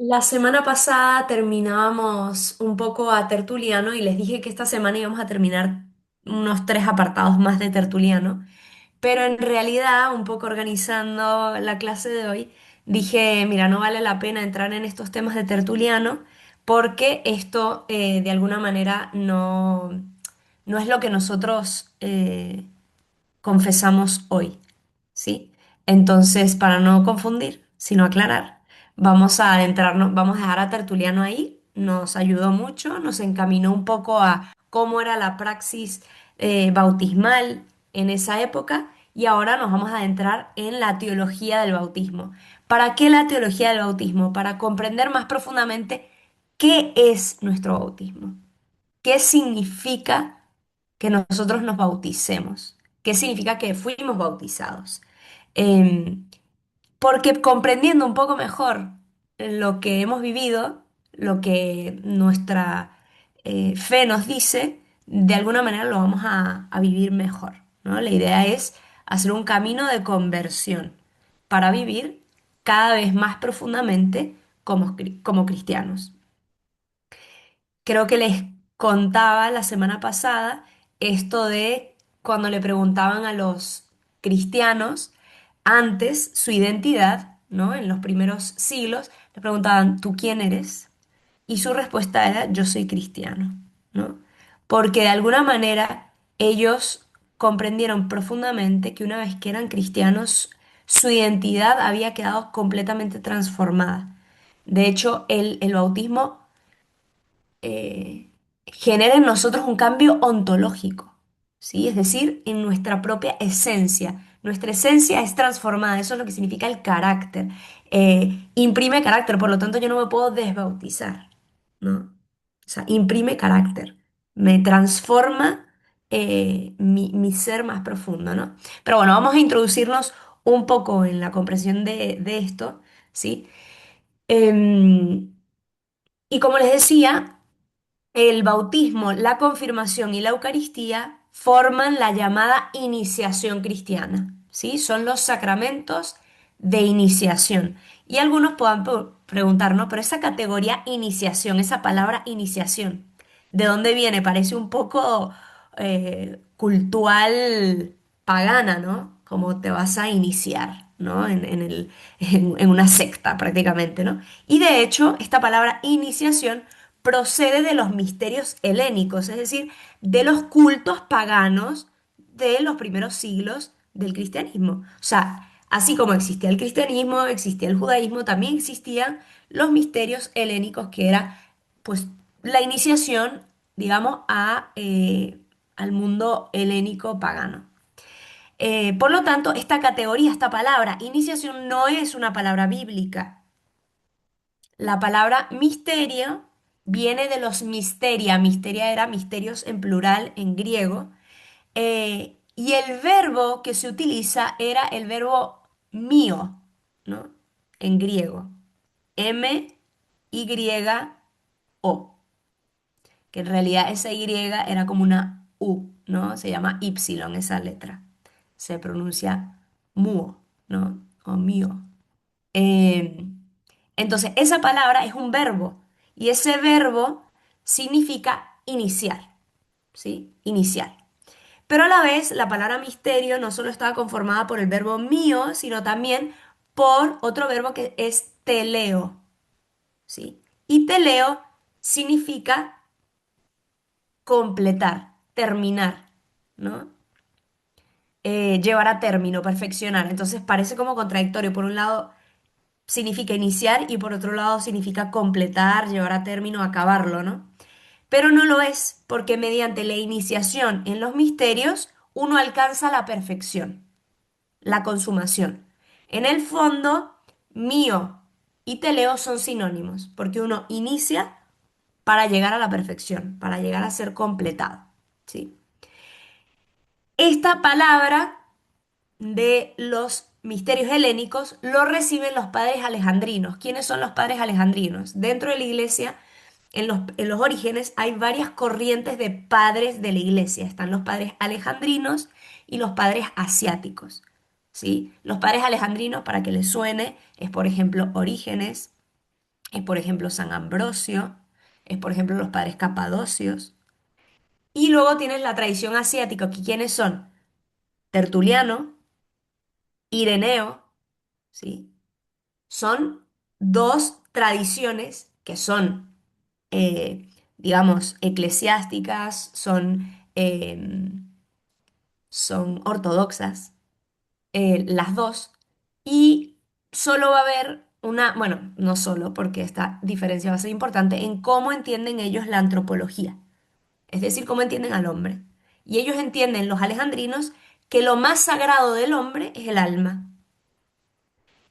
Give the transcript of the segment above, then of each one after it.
La semana pasada terminábamos un poco a Tertuliano y les dije que esta semana íbamos a terminar unos tres apartados más de Tertuliano, pero en realidad, un poco organizando la clase de hoy, dije, mira, no vale la pena entrar en estos temas de Tertuliano porque esto de alguna manera no es lo que nosotros confesamos hoy, ¿sí? Entonces, para no confundir, sino aclarar, vamos a adentrarnos, vamos a dejar a Tertuliano ahí, nos ayudó mucho, nos encaminó un poco a cómo era la praxis bautismal en esa época y ahora nos vamos a adentrar en la teología del bautismo. ¿Para qué la teología del bautismo? Para comprender más profundamente qué es nuestro bautismo. ¿Qué significa que nosotros nos bauticemos? ¿Qué significa que fuimos bautizados? Em, Porque comprendiendo un poco mejor lo que hemos vivido, lo que nuestra fe nos dice, de alguna manera lo vamos a vivir mejor, ¿no? La idea es hacer un camino de conversión para vivir cada vez más profundamente como cristianos. Creo que les contaba la semana pasada esto de cuando le preguntaban a los cristianos antes su identidad, ¿no? En los primeros siglos, le preguntaban, ¿tú quién eres? Y su respuesta era, yo soy cristiano, ¿no? Porque de alguna manera ellos comprendieron profundamente que una vez que eran cristianos, su identidad había quedado completamente transformada. De hecho, el bautismo genera en nosotros un cambio ontológico, ¿sí? Es decir, en nuestra propia esencia. Nuestra esencia es transformada, eso es lo que significa el carácter. Imprime carácter, por lo tanto yo no me puedo desbautizar, ¿no? O sea, imprime carácter, me transforma mi ser más profundo, ¿no? Pero bueno, vamos a introducirnos un poco en la comprensión de esto, ¿sí? Em, y como les decía, el bautismo, la confirmación y la Eucaristía forman la llamada iniciación cristiana, ¿sí? Son los sacramentos de iniciación. Y algunos puedan preguntar, ¿no? Pero esa categoría iniciación, esa palabra iniciación, ¿de dónde viene? Parece un poco cultural pagana, ¿no? Como te vas a iniciar, ¿no? En una secta prácticamente, ¿no? Y de hecho, esta palabra iniciación procede de los misterios helénicos, es decir, de los cultos paganos de los primeros siglos del cristianismo. O sea, así como existía el cristianismo, existía el judaísmo, también existían los misterios helénicos, que era pues la iniciación, digamos, al mundo helénico pagano. Por lo tanto, esta categoría, esta palabra, iniciación, no es una palabra bíblica. La palabra misterio viene de los misteria. Misteria era misterios en plural en griego. Y el verbo que se utiliza era el verbo mío, ¿no? En griego. M-Y-O. Que en realidad esa Y era como una U, ¿no? Se llama Y esa letra. Se pronuncia muo, ¿no? O mío. Eh, entonces, esa palabra es un verbo y ese verbo significa iniciar, ¿sí? Iniciar. Pero a la vez, la palabra misterio no solo estaba conformada por el verbo mío, sino también por otro verbo que es teleo, ¿sí? Y teleo significa completar, terminar, ¿no? Llevar a término, perfeccionar. Entonces parece como contradictorio. Por un lado, significa iniciar y por otro lado significa completar, llevar a término, acabarlo, ¿no? Pero no lo es, porque mediante la iniciación en los misterios uno alcanza la perfección, la consumación. En el fondo, mío y teleo son sinónimos, porque uno inicia para llegar a la perfección, para llegar a ser completado, ¿sí? Esta palabra de los misterios helénicos lo reciben los padres alejandrinos. ¿Quiénes son los padres alejandrinos? Dentro de la iglesia, en los orígenes, hay varias corrientes de padres de la iglesia. Están los padres alejandrinos y los padres asiáticos. ¿Sí? Los padres alejandrinos, para que les suene, es por ejemplo Orígenes, es por ejemplo San Ambrosio, es por ejemplo los padres capadocios. Y luego tienes la tradición asiática, que ¿quiénes son? Tertuliano, Ireneo, ¿sí? Son dos tradiciones que son, digamos, eclesiásticas, son ortodoxas, las dos, y solo va a haber una, bueno, no solo, porque esta diferencia va a ser importante en cómo entienden ellos la antropología, es decir, cómo entienden al hombre. Y ellos entienden, los alejandrinos, que lo más sagrado del hombre es el alma.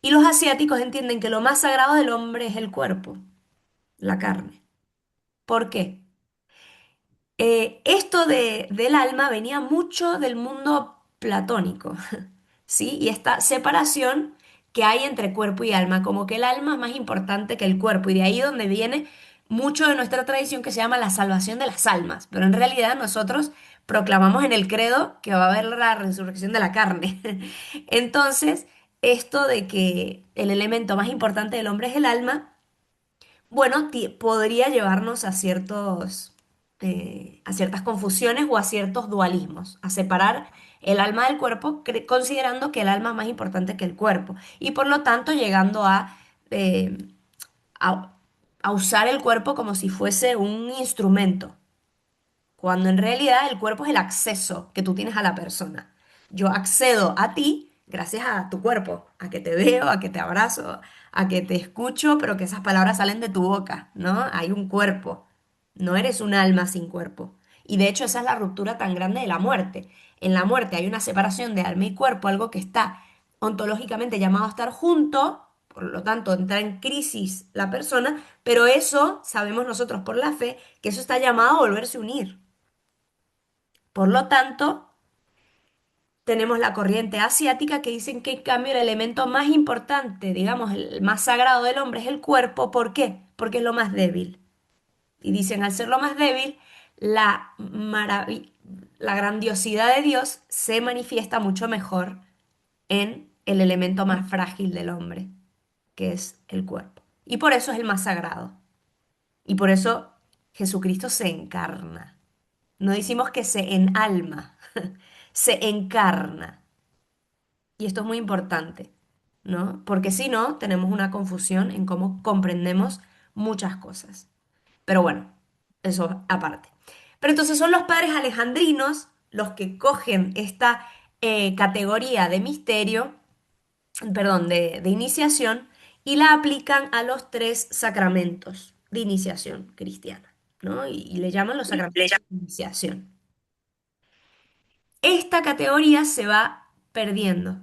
Y los asiáticos entienden que lo más sagrado del hombre es el cuerpo, la carne. ¿Por qué? Esto del alma venía mucho del mundo platónico, ¿sí? Y esta separación que hay entre cuerpo y alma, como que el alma es más importante que el cuerpo, y de ahí donde viene mucho de nuestra tradición que se llama la salvación de las almas, pero en realidad nosotros proclamamos en el credo que va a haber la resurrección de la carne. Entonces, esto de que el elemento más importante del hombre es el alma, bueno, podría llevarnos a ciertas confusiones o a ciertos dualismos, a separar el alma del cuerpo, considerando que el alma es más importante que el cuerpo, y por lo tanto llegando eh, a, a usar el cuerpo como si fuese un instrumento, cuando en realidad el cuerpo es el acceso que tú tienes a la persona. Yo accedo a ti gracias a tu cuerpo, a que te veo, a que te abrazo, a que te escucho, pero que esas palabras salen de tu boca, ¿no? Hay un cuerpo, no eres un alma sin cuerpo. Y de hecho esa es la ruptura tan grande de la muerte. En la muerte hay una separación de alma y cuerpo, algo que está ontológicamente llamado a estar junto, por lo tanto entra en crisis la persona, pero eso sabemos nosotros por la fe, que eso está llamado a volverse a unir. Por lo tanto, tenemos la corriente asiática que dicen que en cambio el elemento más importante, digamos, el más sagrado del hombre es el cuerpo. ¿Por qué? Porque es lo más débil. Y dicen, al ser lo más débil, la la grandiosidad de Dios se manifiesta mucho mejor en el elemento más frágil del hombre, que es el cuerpo. Y por eso es el más sagrado. Y por eso Jesucristo se encarna. No decimos que se enalma, se encarna. Y esto es muy importante, ¿no? Porque si no, tenemos una confusión en cómo comprendemos muchas cosas. Pero bueno, eso aparte. Pero entonces son los padres alejandrinos los que cogen esta categoría de misterio, perdón, de iniciación, y la aplican a los tres sacramentos de iniciación cristiana, ¿no? Y le llaman los sacramentos de iniciación. Esta categoría se va perdiendo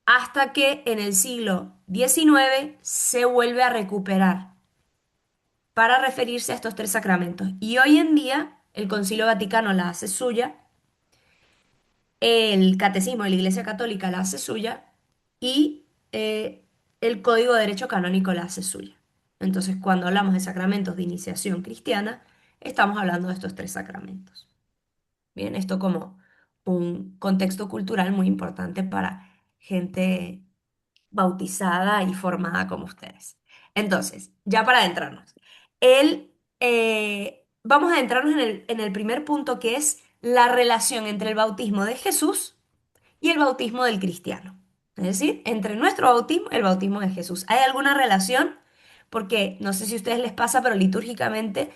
hasta que en el siglo XIX se vuelve a recuperar para referirse a estos tres sacramentos. Y hoy en día el Concilio Vaticano la hace suya, el Catecismo de la Iglesia Católica la hace suya y el Código de Derecho Canónico la hace suya. Entonces, cuando hablamos de sacramentos de iniciación cristiana, estamos hablando de estos tres sacramentos. Bien, esto como un contexto cultural muy importante para gente bautizada y formada como ustedes. Entonces, ya para adentrarnos, vamos a adentrarnos en el primer punto, que es la relación entre el bautismo de Jesús y el bautismo del cristiano. Es decir, entre nuestro bautismo y el bautismo de Jesús. ¿Hay alguna relación? Porque no sé si a ustedes les pasa, pero litúrgicamente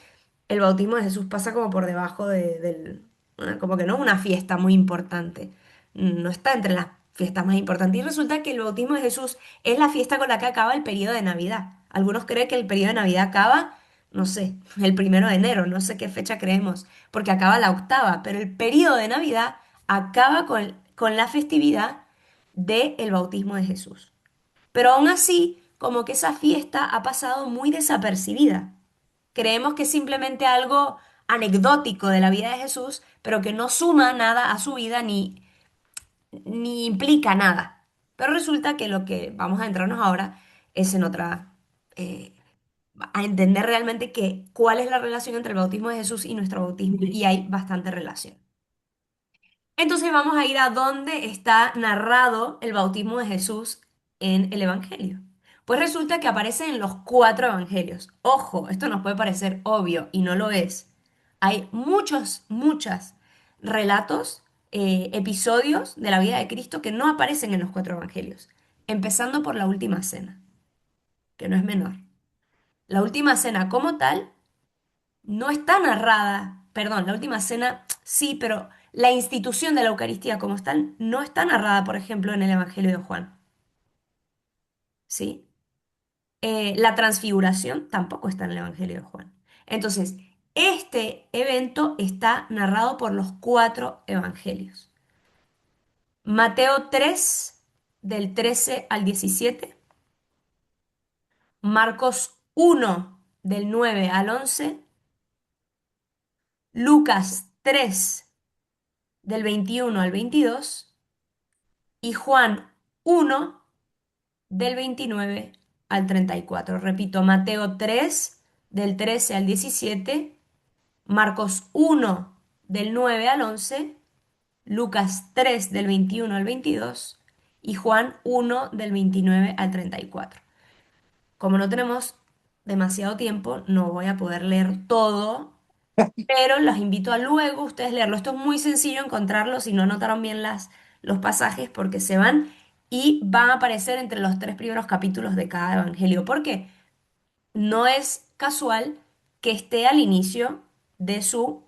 el bautismo de Jesús pasa como por debajo como que no es una fiesta muy importante. No está entre las fiestas más importantes. Y resulta que el bautismo de Jesús es la fiesta con la que acaba el periodo de Navidad. Algunos creen que el periodo de Navidad acaba, no sé, el 1 de enero, no sé qué fecha creemos, porque acaba la octava, pero el periodo de Navidad acaba con la festividad del bautismo de Jesús. Pero aún así, como que esa fiesta ha pasado muy desapercibida. Creemos que es simplemente algo anecdótico de la vida de Jesús, pero que no suma nada a su vida ni implica nada. Pero resulta que lo que vamos a entrarnos ahora es en eh, a entender realmente cuál es la relación entre el bautismo de Jesús y nuestro bautismo, y hay bastante relación. Entonces vamos a ir a dónde está narrado el bautismo de Jesús en el Evangelio. Pues resulta que aparece en los cuatro evangelios. Ojo, esto nos puede parecer obvio y no lo es. Hay muchos relatos, episodios de la vida de Cristo que no aparecen en los cuatro evangelios, empezando por la última cena, que no es menor. La última cena como tal no está narrada, perdón, la última cena sí, pero la institución de la Eucaristía como tal no está narrada, por ejemplo, en el Evangelio de Juan, ¿sí? La transfiguración tampoco está en el Evangelio de Juan. Entonces, este evento está narrado por los cuatro evangelios. Mateo 3 del 13 al 17, Marcos 1 del 9 al 11, Lucas 3 del 21 al 22 y Juan 1 del 29 al 34. Repito, Mateo 3 del 13 al 17, Marcos 1 del 9 al 11, Lucas 3 del 21 al 22 y Juan 1 del 29 al 34. Como no tenemos demasiado tiempo, no voy a poder leer todo, pero los invito a luego ustedes leerlo. Esto es muy sencillo encontrarlo si no anotaron bien los pasajes porque se van y van a aparecer entre los tres primeros capítulos de cada evangelio. ¿Por qué? No es casual que esté al inicio de su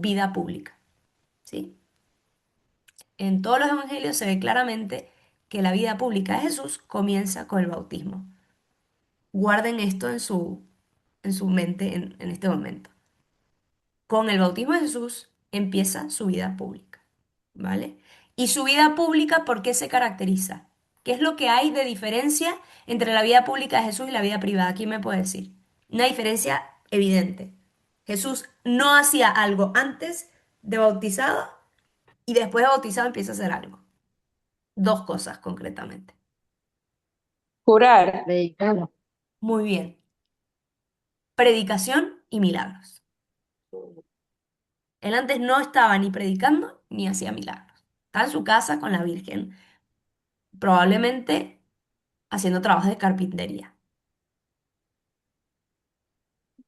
vida pública, ¿sí? En todos los evangelios se ve claramente que la vida pública de Jesús comienza con el bautismo. Guarden esto en su mente en este momento. Con el bautismo de Jesús empieza su vida pública, ¿vale? Y su vida pública, ¿por qué se caracteriza? ¿Qué es lo que hay de diferencia entre la vida pública de Jesús y la vida privada? ¿Quién me puede decir? Una diferencia evidente. Jesús no hacía algo antes de bautizado y después de bautizado empieza a hacer algo. Dos cosas concretamente. Curar. Predicado. Muy bien. Predicación y milagros. Él antes no estaba ni predicando ni hacía milagros. Estaba en su casa con la Virgen, probablemente haciendo trabajos de carpintería,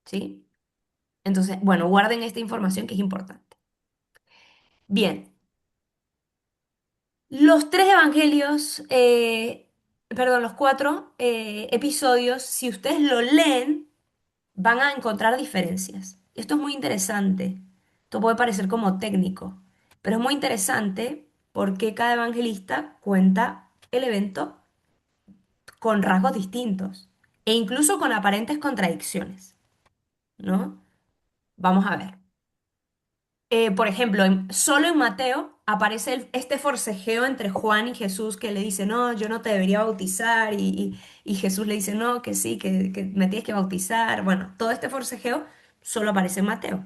¿sí? Entonces, bueno, guarden esta información que es importante. Bien, los tres evangelios, perdón, los cuatro episodios, si ustedes lo leen, van a encontrar diferencias. Esto es muy interesante. Esto puede parecer como técnico, pero es muy interesante porque cada evangelista cuenta el evento con rasgos distintos e incluso con aparentes contradicciones, ¿no? Vamos a ver. Por ejemplo, solo en Mateo aparece este forcejeo entre Juan y Jesús que le dice, no, yo no te debería bautizar y Jesús le dice, no, que sí, que me tienes que bautizar. Bueno, todo este forcejeo solo aparece en Mateo.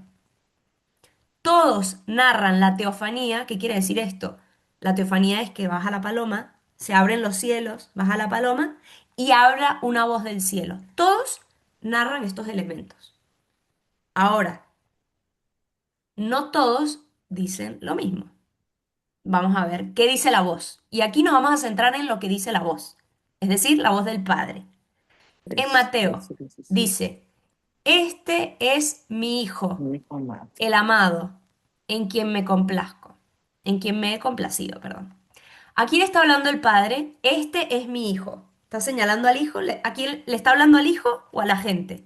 Todos narran la teofanía. ¿Qué quiere decir esto? La teofanía es que baja la paloma, se abren los cielos, baja la paloma y habla una voz del cielo. Todos narran estos elementos. Ahora, no todos dicen lo mismo. Vamos a ver qué dice la voz. Y aquí nos vamos a centrar en lo que dice la voz, es decir, la voz del Padre. En 3, Mateo 13, 17. dice, este es mi Hijo, Muy amado. el amado, en quien me complazco, en quien me he complacido, perdón. Aquí le está hablando el Padre, este es mi Hijo. ¿Está señalando al Hijo? ¿A quién le está hablando al Hijo o a la gente?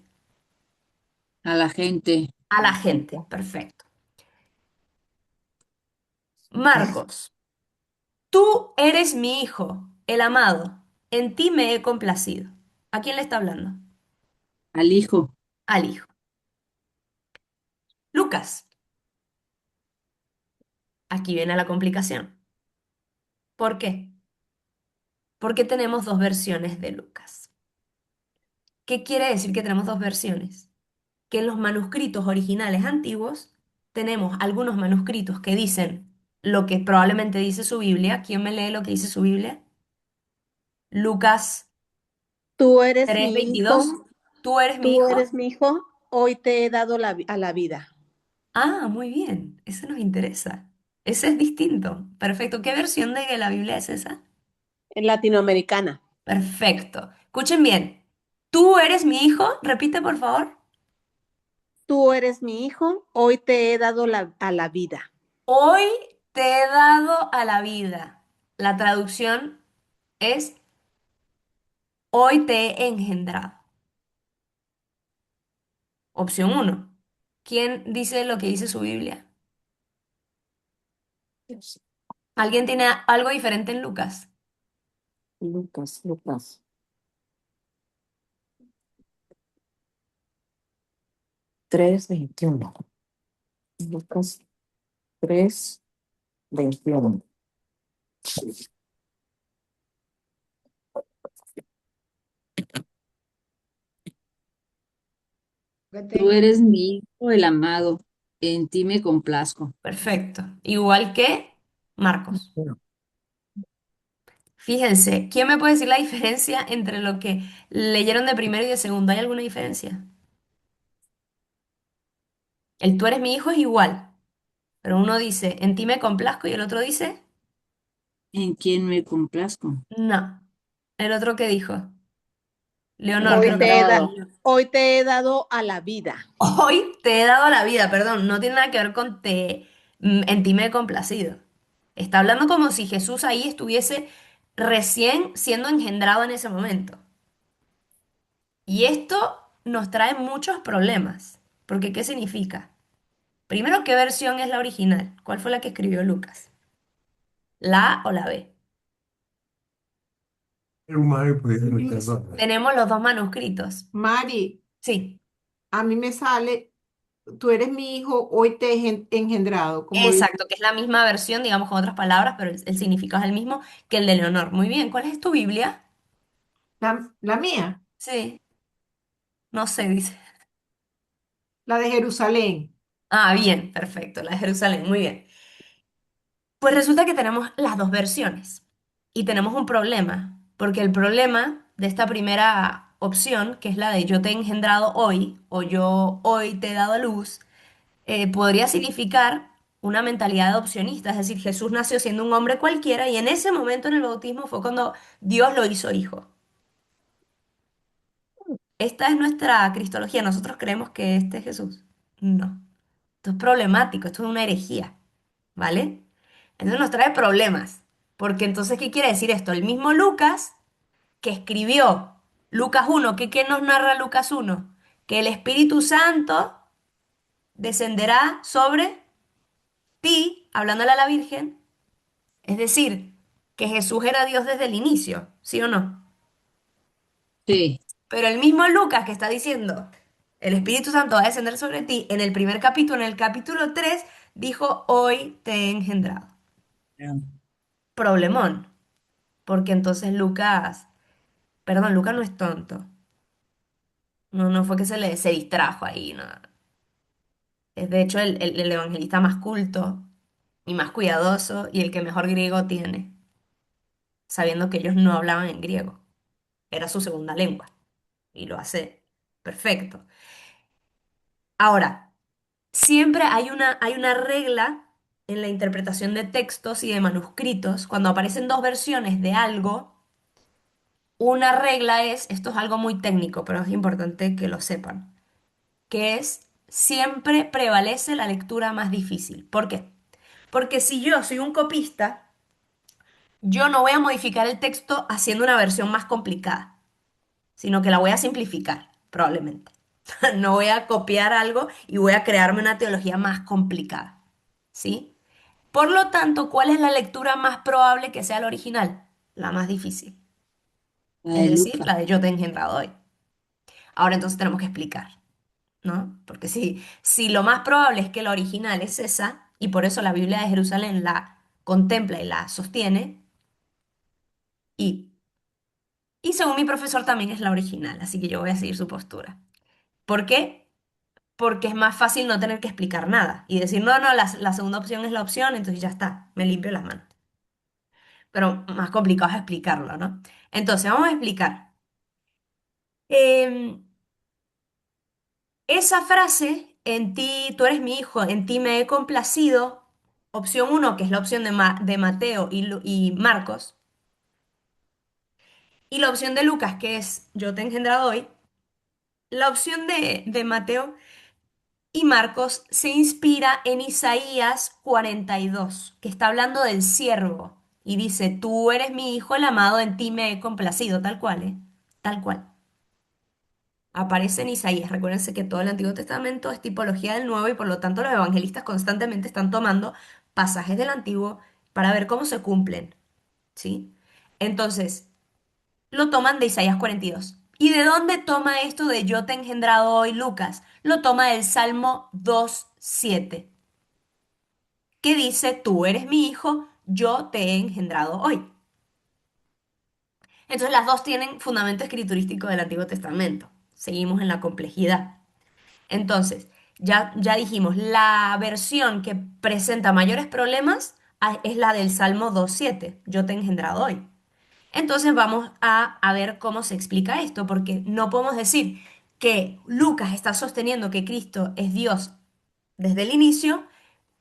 A la gente. A la gente, perfecto. Marcos, tú eres mi Hijo, el amado, en ti me he complacido. ¿A quién le está hablando? Al hijo. Al Hijo. Lucas, aquí viene la complicación. ¿Por qué? Porque tenemos dos versiones de Lucas. ¿Qué quiere decir que tenemos dos versiones? Que en los manuscritos originales antiguos tenemos algunos manuscritos que dicen lo que probablemente dice su Biblia. ¿Quién me lee lo que dice su Biblia? Lucas Tú eres tres mi veintidós. hijo, ¿Tú eres mi tú hijo? eres mi hijo, hoy te he dado a la vida. Ah, muy bien. Eso nos interesa. Ese es distinto. Perfecto. ¿Qué versión de la Biblia es esa? En latinoamericana. Perfecto. Escuchen bien. Tú eres mi hijo. Repite, por favor. Tú eres mi hijo, hoy te he dado a la vida. Hoy te he dado a la vida. La traducción es hoy te he engendrado. Opción uno. ¿Quién dice lo que dice su Biblia? Yes. ¿Alguien tiene algo diferente en Lucas? Lucas. 3:21. Lucas 3:21. Tú eres mi hijo, el amado. En ti me complazco. Perfecto. Igual que Marcos. Fíjense, ¿quién me puede decir la diferencia entre lo que leyeron de primero y de segundo? ¿Hay alguna diferencia? El tú eres mi hijo es igual, pero uno dice, en ti me complazco y el otro dice, En quien me complazco. no. ¿El otro qué dijo? Leonor, ¿qué Hoy es lo te que he Engendrado. hoy te he dado a la vida. hoy te he dado la vida, perdón, no tiene nada que ver con en ti me he complacido. Está hablando como si Jesús ahí estuviese recién siendo engendrado en ese momento. Y esto nos trae muchos problemas, porque ¿qué significa? Primero, ¿qué versión es la original? ¿Cuál fue la que escribió Lucas? ¿La A o la B? Tenemos los dos manuscritos. Mari, Sí, a mí me sale, tú eres mi hijo, hoy te he engendrado, como dice exacto, que es la misma versión, digamos con otras palabras, pero el significado es el mismo que el de Leonor. Muy bien, ¿cuál es tu Biblia? la mía, Sí, no sé, dice. la de Jerusalén. Ah, bien, perfecto, la de Jerusalén, muy bien. Pues resulta que tenemos las dos versiones y tenemos un problema, porque el problema de esta primera opción, que es la de yo te he engendrado hoy o yo hoy te he dado a luz, podría significar una mentalidad adopcionista, es decir, Jesús nació siendo un hombre cualquiera y en ese momento en el bautismo fue cuando Dios lo hizo hijo. Esta es nuestra cristología, nosotros creemos que este es Jesús. No, esto es problemático, esto es una herejía, ¿vale? Entonces nos trae problemas, porque entonces, ¿qué quiere decir esto? El mismo Lucas que escribió Lucas 1, ¿qué nos narra Lucas 1? Que el Espíritu Santo descenderá sobre ti, hablándole a la Virgen, es decir, que Jesús era Dios desde el inicio, ¿sí o no? Sí. Pero el mismo Lucas que está diciendo, el Espíritu Santo va a descender sobre ti, en el primer capítulo, en el capítulo 3 dijo, hoy te he engendrado. Problemón, porque entonces Lucas, perdón, Lucas no es tonto. No, no fue que se distrajo ahí, no. Es de hecho el evangelista más culto y más cuidadoso y el que mejor griego tiene, sabiendo que ellos no hablaban en griego. Era su segunda lengua y lo hace perfecto. Ahora, siempre hay una regla en la interpretación de textos y de manuscritos. Cuando aparecen dos versiones de algo, una regla es, esto es algo muy técnico, pero es importante que lo sepan, que es siempre prevalece la lectura más difícil. ¿Por qué? Porque si yo soy un copista, yo no voy a modificar el texto haciendo una versión más complicada, sino que la voy a simplificar, probablemente. No voy a copiar algo y voy a crearme una teología más complicada, ¿sí? Por lo tanto, ¿cuál es la lectura más probable que sea la original? La más difícil, La es de decir, Lucas. la de yo te he engendrado hoy. Ahora entonces tenemos que explicar, ¿no? Porque si lo más probable es que la original es esa, y por eso la Biblia de Jerusalén la contempla y la sostiene, y, y según mi profesor también es la original, así que yo voy a seguir su postura. ¿Por qué? Porque es más fácil no tener que explicar nada y decir, no, no, la segunda opción es la opción, entonces ya está, me limpio las manos. Pero más complicado es explicarlo, ¿no? Entonces, vamos a explicar. Em, Esa frase, en ti, tú eres mi hijo, en ti me he complacido, opción uno, que es la opción de Mateo y Marcos, Y la opción de Lucas, que es yo te he engendrado hoy, la opción de Mateo y Marcos se inspira en Isaías 42, que está hablando del siervo. Y dice, tú eres mi hijo, el amado, en ti me he complacido, tal cual, ¿eh? Tal cual. Aparece en Isaías. Recuérdense que todo el Antiguo Testamento es tipología del Nuevo y por lo tanto los evangelistas constantemente están tomando pasajes del Antiguo para ver cómo se cumplen, ¿sí? Entonces, lo toman de Isaías 42. ¿Y de dónde toma esto de yo te he engendrado hoy, Lucas? Lo toma del Salmo 2:7, que dice, tú eres mi hijo, yo te he engendrado hoy. Entonces las dos tienen fundamento escriturístico del Antiguo Testamento. Seguimos en la complejidad. Entonces, ya dijimos, la versión que presenta mayores problemas es la del Salmo 2:7, yo te he engendrado hoy. Entonces vamos a ver cómo se explica esto, porque no podemos decir que Lucas está sosteniendo que Cristo es Dios desde el inicio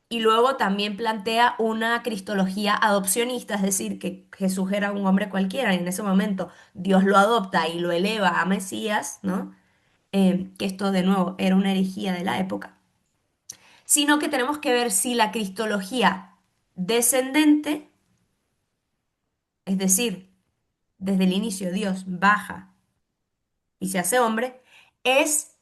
y luego también plantea una cristología adopcionista, es decir, que Jesús era un hombre cualquiera y en ese momento Dios lo adopta y lo eleva a Mesías, ¿no? Que esto de nuevo era una herejía de la época, sino que tenemos que ver si la cristología descendente, es decir, desde el inicio Dios baja y se hace hombre, es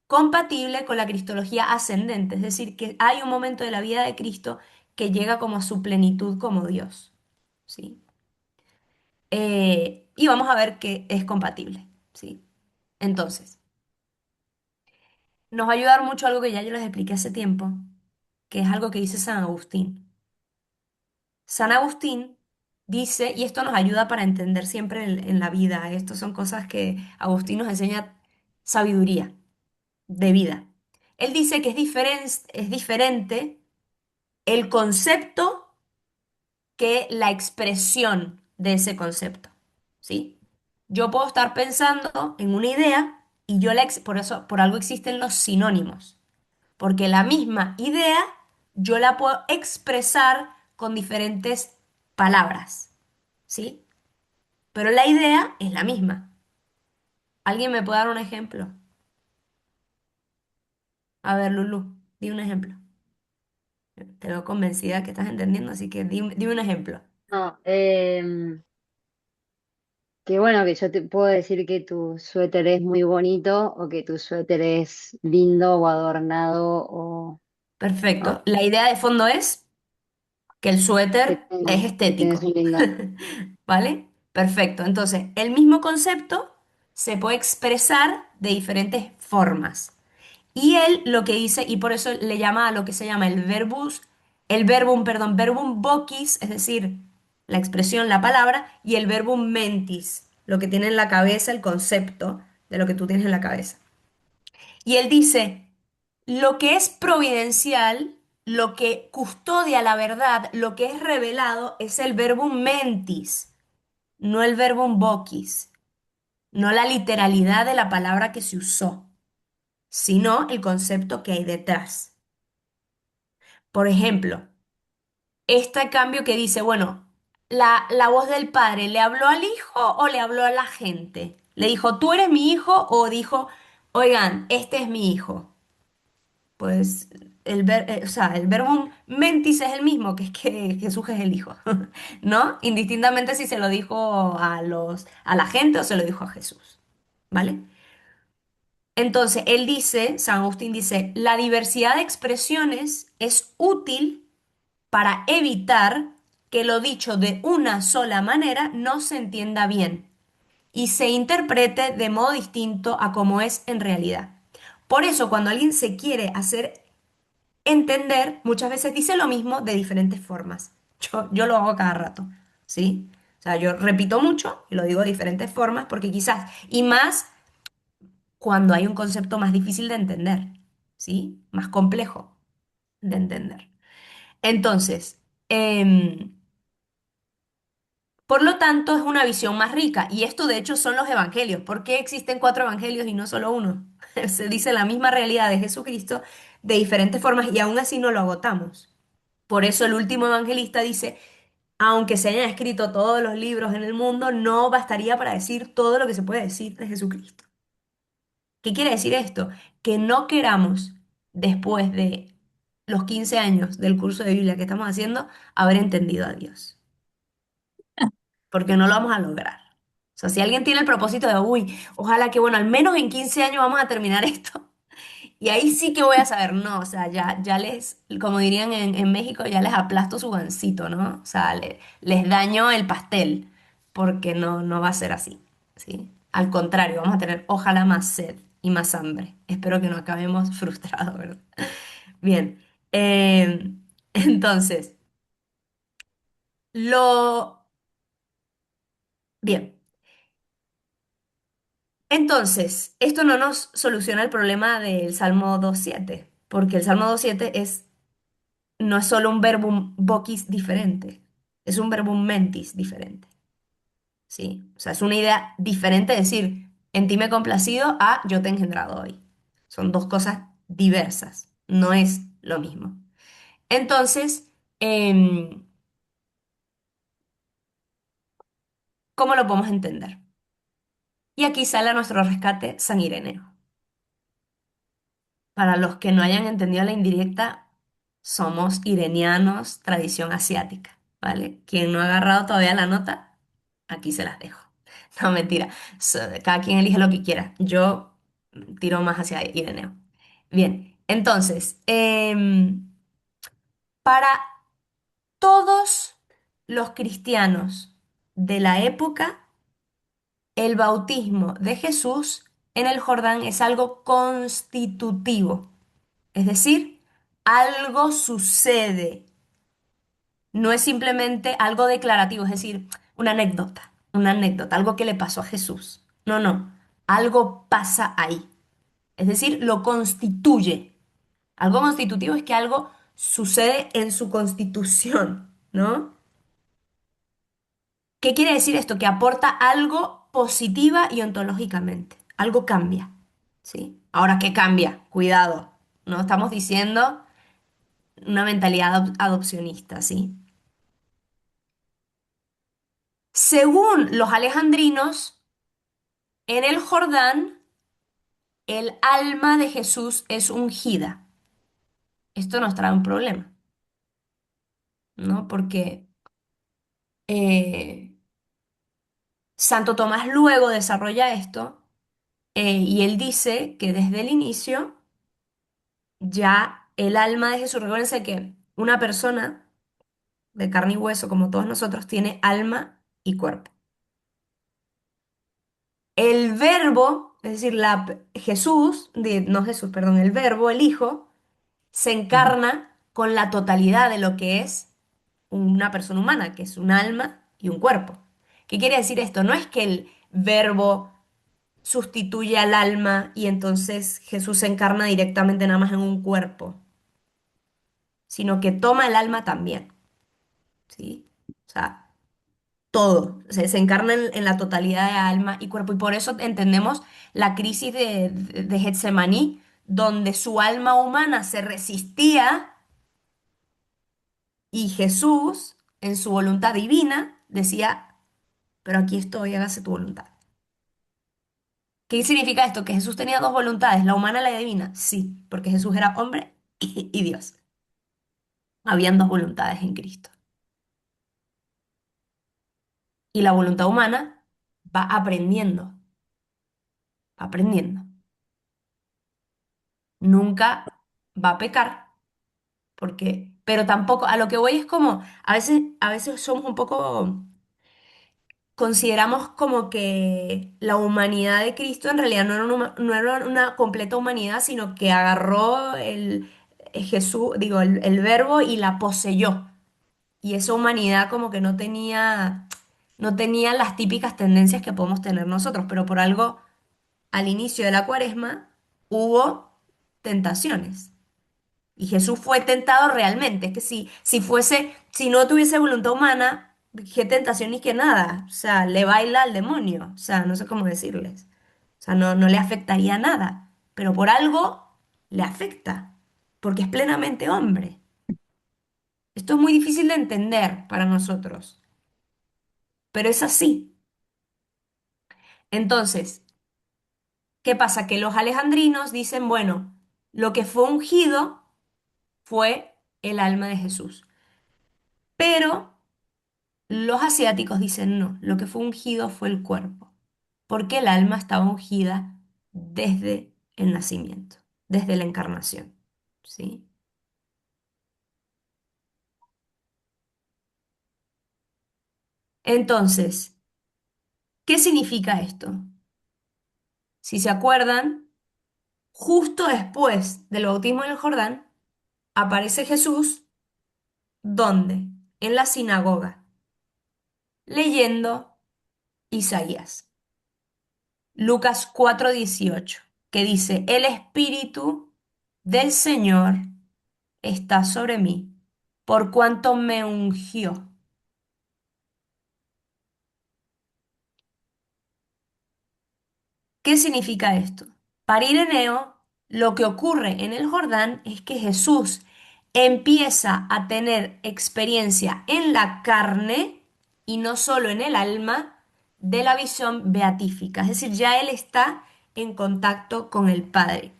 compatible con la cristología ascendente, es decir, que hay un momento de la vida de Cristo que llega como a su plenitud como Dios, ¿sí? Y vamos a ver que es compatible, ¿sí? Entonces, nos va a ayudar mucho algo que ya yo les expliqué hace tiempo, que es algo que dice San Agustín. San Agustín dice, y esto nos ayuda para entender siempre en la vida, esto son cosas que Agustín nos enseña sabiduría de vida. Él dice que es diferente el concepto que la expresión de ese concepto, ¿sí? Yo puedo estar pensando en una idea y por eso, por algo existen los sinónimos, porque la misma idea yo la puedo expresar con diferentes palabras, ¿sí? Pero la idea es la misma. ¿Alguien me puede dar un ejemplo? A ver, Lulu, di un ejemplo. Te veo convencida que estás entendiendo, así que dime un ejemplo. No, que bueno, que yo te puedo decir que tu suéter es muy bonito o que tu suéter es lindo o adornado o, Perfecto. ¿no? La idea de fondo es que el suéter es Que tienes estético, un lindo. ¿vale? Perfecto. Entonces, el mismo concepto se puede expresar de diferentes formas. Y él lo que dice, y por eso le llama a lo que se llama verbum vocis, es decir, la expresión, la palabra, y el verbum mentis, lo que tiene en la cabeza, el concepto de lo que tú tienes en la cabeza. Y él dice, lo que es providencial, lo que custodia la verdad, lo que es revelado, es el verbum mentis, no el verbum vocis, no la literalidad de la palabra que se usó, sino el concepto que hay detrás. Por ejemplo, este cambio que dice, bueno, la voz del padre, ¿le habló al hijo o le habló a la gente? ¿Le dijo, tú eres mi hijo o dijo, oigan, este es mi hijo? Pues o sea, el verbo mentis es el mismo, que es que Jesús es el hijo, ¿no? Indistintamente si se lo dijo a la gente o se lo dijo a Jesús, ¿vale? Entonces, él dice, San Agustín dice, la diversidad de expresiones es útil para evitar que lo dicho de una sola manera no se entienda bien y se interprete de modo distinto a como es en realidad. Por eso, cuando alguien se quiere hacer entender, muchas veces dice lo mismo de diferentes formas. Yo lo hago cada rato, ¿sí? O sea, yo repito mucho y lo digo de diferentes formas porque quizás, y más cuando hay un concepto más difícil de entender, ¿sí? Más complejo de entender. Entonces, por lo tanto, es una visión más rica. Y esto, de hecho, son los evangelios. ¿Por qué existen cuatro evangelios y no solo uno? Se dice la misma realidad de Jesucristo de diferentes formas y aún así no lo agotamos. Por eso el último evangelista dice, Aunque se hayan escrito todos los libros en el mundo, no bastaría para decir todo lo que se puede decir de Jesucristo. ¿Qué quiere decir esto? Que no queramos, después de los 15 años del curso de Biblia que estamos haciendo, haber entendido a Dios, porque no lo vamos a lograr. O sea, si alguien tiene el propósito de, uy, ojalá que, bueno, al menos en 15 años vamos a terminar esto, y ahí sí que voy a saber, no, o sea, ya les, como dirían en México, ya les aplasto su gansito, ¿no? O sea, les daño el pastel, porque no va a ser así, ¿sí? Al contrario, vamos a tener ojalá más sed y más hambre. Espero que no acabemos frustrados, ¿verdad? Bien, entonces, lo... Bien, entonces, esto no nos soluciona el problema del Salmo 2.7, porque el Salmo 2.7 no es solo un verbum vocis diferente, es un verbum mentis diferente, ¿sí? O sea, es una idea diferente de decir, en ti me he complacido a yo te he engendrado hoy. Son dos cosas diversas, no es lo mismo. Entonces, ¿cómo lo podemos entender? Y aquí sale a nuestro rescate San Ireneo. Para los que no hayan entendido la indirecta, somos irenianos, tradición asiática, ¿vale? Quien no ha agarrado todavía la nota, aquí se las dejo. No, mentira. Cada quien elige lo que quiera. Yo tiro más hacia Ireneo. Bien, entonces, para todos los cristianos de la época, el bautismo de Jesús en el Jordán es algo constitutivo. Es decir, algo sucede, no es simplemente algo declarativo, es decir, una anécdota, algo que le pasó a Jesús. No, no, algo pasa ahí. Es decir, lo constituye. Algo constitutivo es que algo sucede en su constitución, ¿no? ¿Qué quiere decir esto? Que aporta algo positiva y ontológicamente. Algo cambia, ¿sí? Ahora, ¿qué cambia? Cuidado, no estamos diciendo una mentalidad adopcionista, ¿sí? Según los alejandrinos, en el Jordán, el alma de Jesús es ungida. Esto nos trae un problema, ¿no? Porque eh, Santo Tomás luego desarrolla esto y él dice que desde el inicio ya el alma de Jesús, recuérdense que una persona de carne y hueso, como todos nosotros, tiene alma y cuerpo. El verbo, es decir, Jesús, no Jesús, perdón, el verbo, el Hijo, se Ujú. encarna con la totalidad de lo que es una persona humana, que es un alma y un cuerpo. ¿Qué quiere decir esto? No es que el verbo sustituye al alma y entonces Jesús se encarna directamente nada más en un cuerpo, sino que toma el alma también, ¿sí? O sea, todo, se encarna en la totalidad de alma y cuerpo. Y por eso entendemos la crisis de Getsemaní, donde su alma humana se resistía y Jesús, en su voluntad divina, decía, pero aquí estoy, hágase tu voluntad. ¿Qué significa esto? ¿Que Jesús tenía dos voluntades, la humana y la divina? Sí, porque Jesús era hombre y Dios. Habían dos voluntades en Cristo. Y la voluntad humana va aprendiendo. Nunca va a pecar, porque, pero tampoco, a lo que voy es como, a veces somos un poco, consideramos como que la humanidad de Cristo en realidad no era una completa humanidad, sino que agarró Jesús, digo, el verbo y la poseyó. Y esa humanidad como que no tenía las típicas tendencias que podemos tener nosotros, pero por algo al inicio de la cuaresma hubo tentaciones. Y Jesús fue tentado realmente. Es que si no tuviese voluntad humana, qué tentación ni qué nada. O sea, le baila al demonio. O sea, no sé cómo decirles. O sea, no le afectaría nada. Pero por algo le afecta. Porque es plenamente hombre. Esto es muy difícil de entender para nosotros, pero es así. Entonces, ¿qué pasa? Que los alejandrinos dicen, bueno, lo que fue ungido fue el alma de Jesús. Pero los asiáticos dicen, no, lo que fue ungido fue el cuerpo, porque el alma estaba ungida desde el nacimiento, desde la encarnación. ¿Sí? Entonces, ¿qué significa esto? Si se acuerdan, justo después del bautismo en el Jordán, aparece Jesús, ¿dónde? En la sinagoga, leyendo Isaías. Lucas 4:18, que dice, el Espíritu del Señor está sobre mí, por cuanto me ungió. ¿Qué significa esto? Para Ireneo, lo que ocurre en el Jordán es que Jesús empieza a tener experiencia en la carne y no solo en el alma de la visión beatífica. Es decir, ya él está en contacto con el Padre.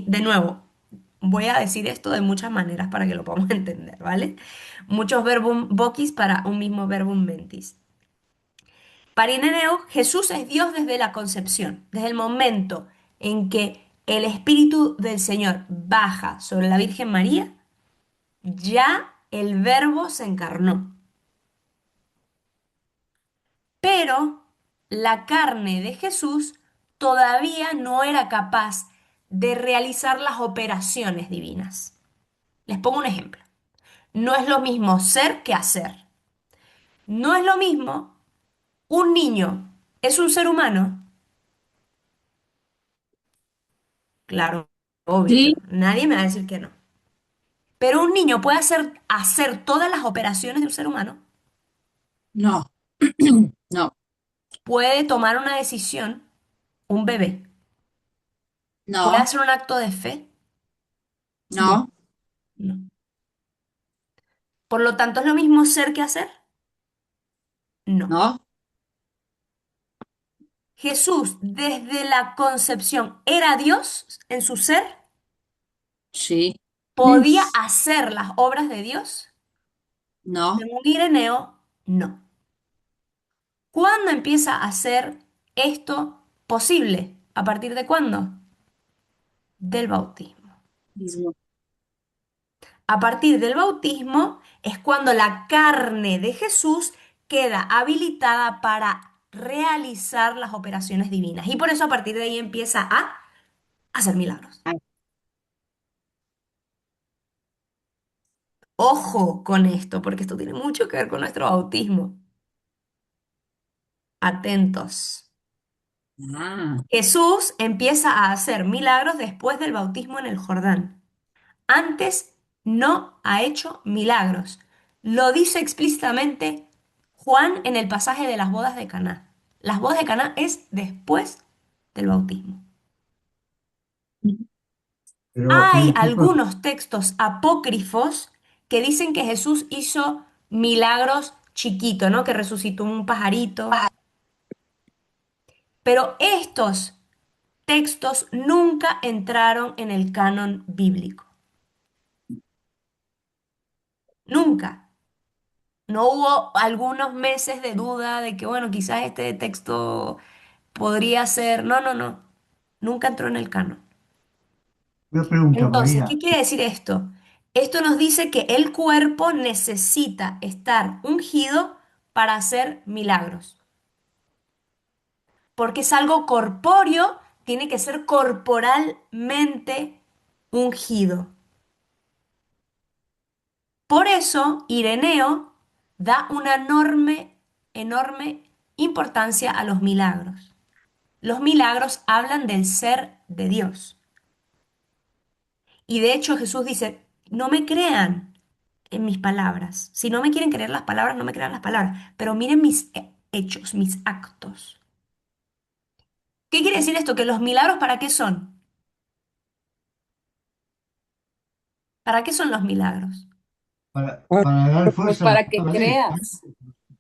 De nuevo, voy a decir esto de muchas maneras para que lo podamos entender, ¿vale? Muchos verbum vocis para un mismo verbum mentis. Para Ireneo, Jesús es Dios desde la concepción, desde el momento en que el Espíritu del Señor baja sobre la Virgen María, ya el Verbo se encarnó. Pero la carne de Jesús todavía no era capaz de realizar las operaciones divinas. Les pongo un ejemplo. No es lo mismo ser que hacer. No es lo mismo un niño. ¿Es un ser humano? Claro, obvio que Sí, no. Nadie me va a decir que no. Pero un niño puede hacer todas las operaciones de un ser humano. no, no, Puede tomar una decisión, un bebé. Puede no, hacer un acto de fe. no, No. Por lo tanto, ¿es lo mismo ser que hacer? No. no, Jesús, desde la concepción, era Dios en su ser. sí, ¿Podía hacer las obras de Dios? no, Según Ireneo, no. ¿Cuándo empieza a ser esto posible? ¿A partir de cuándo? Del bautismo. mismo, A partir del bautismo es cuando la carne de Jesús queda habilitada para realizar las operaciones divinas. Y por eso a partir de ahí empieza a hacer milagros. ay, Ojo con esto, porque esto tiene mucho que ver con nuestro bautismo. Atentos. ah, Jesús empieza a hacer milagros después del bautismo en el Jordán. Antes no ha hecho milagros. Lo dice explícitamente Juan en el pasaje de las bodas de Caná. Las bodas de Caná es después del bautismo. Pero, Hay disculpa, algunos textos apócrifos que dicen que Jesús hizo milagros chiquitos, ¿no? Que resucitó un pajarito. Pero estos textos nunca entraron en el canon bíblico. Nunca. No hubo algunos meses de duda de que, bueno, quizás este texto podría ser. No, no, no. Nunca entró en el canon. una pregunta, Entonces, ¿qué María. quiere decir esto? Esto nos dice que el cuerpo necesita estar ungido para hacer milagros. Porque es algo corpóreo, tiene que ser corporalmente ungido. Por eso, Ireneo da una enorme, enorme importancia a los milagros. Los milagros hablan del ser de Dios. Y de hecho Jesús dice, no me crean en mis palabras. Si no me quieren creer las palabras, no me crean las palabras. Pero miren mis hechos, mis actos. ¿Qué quiere decir esto? Que los milagros, ¿para qué son? ¿Para qué son los milagros? para dar Pues fuerza a la para que palabra de Él. creas.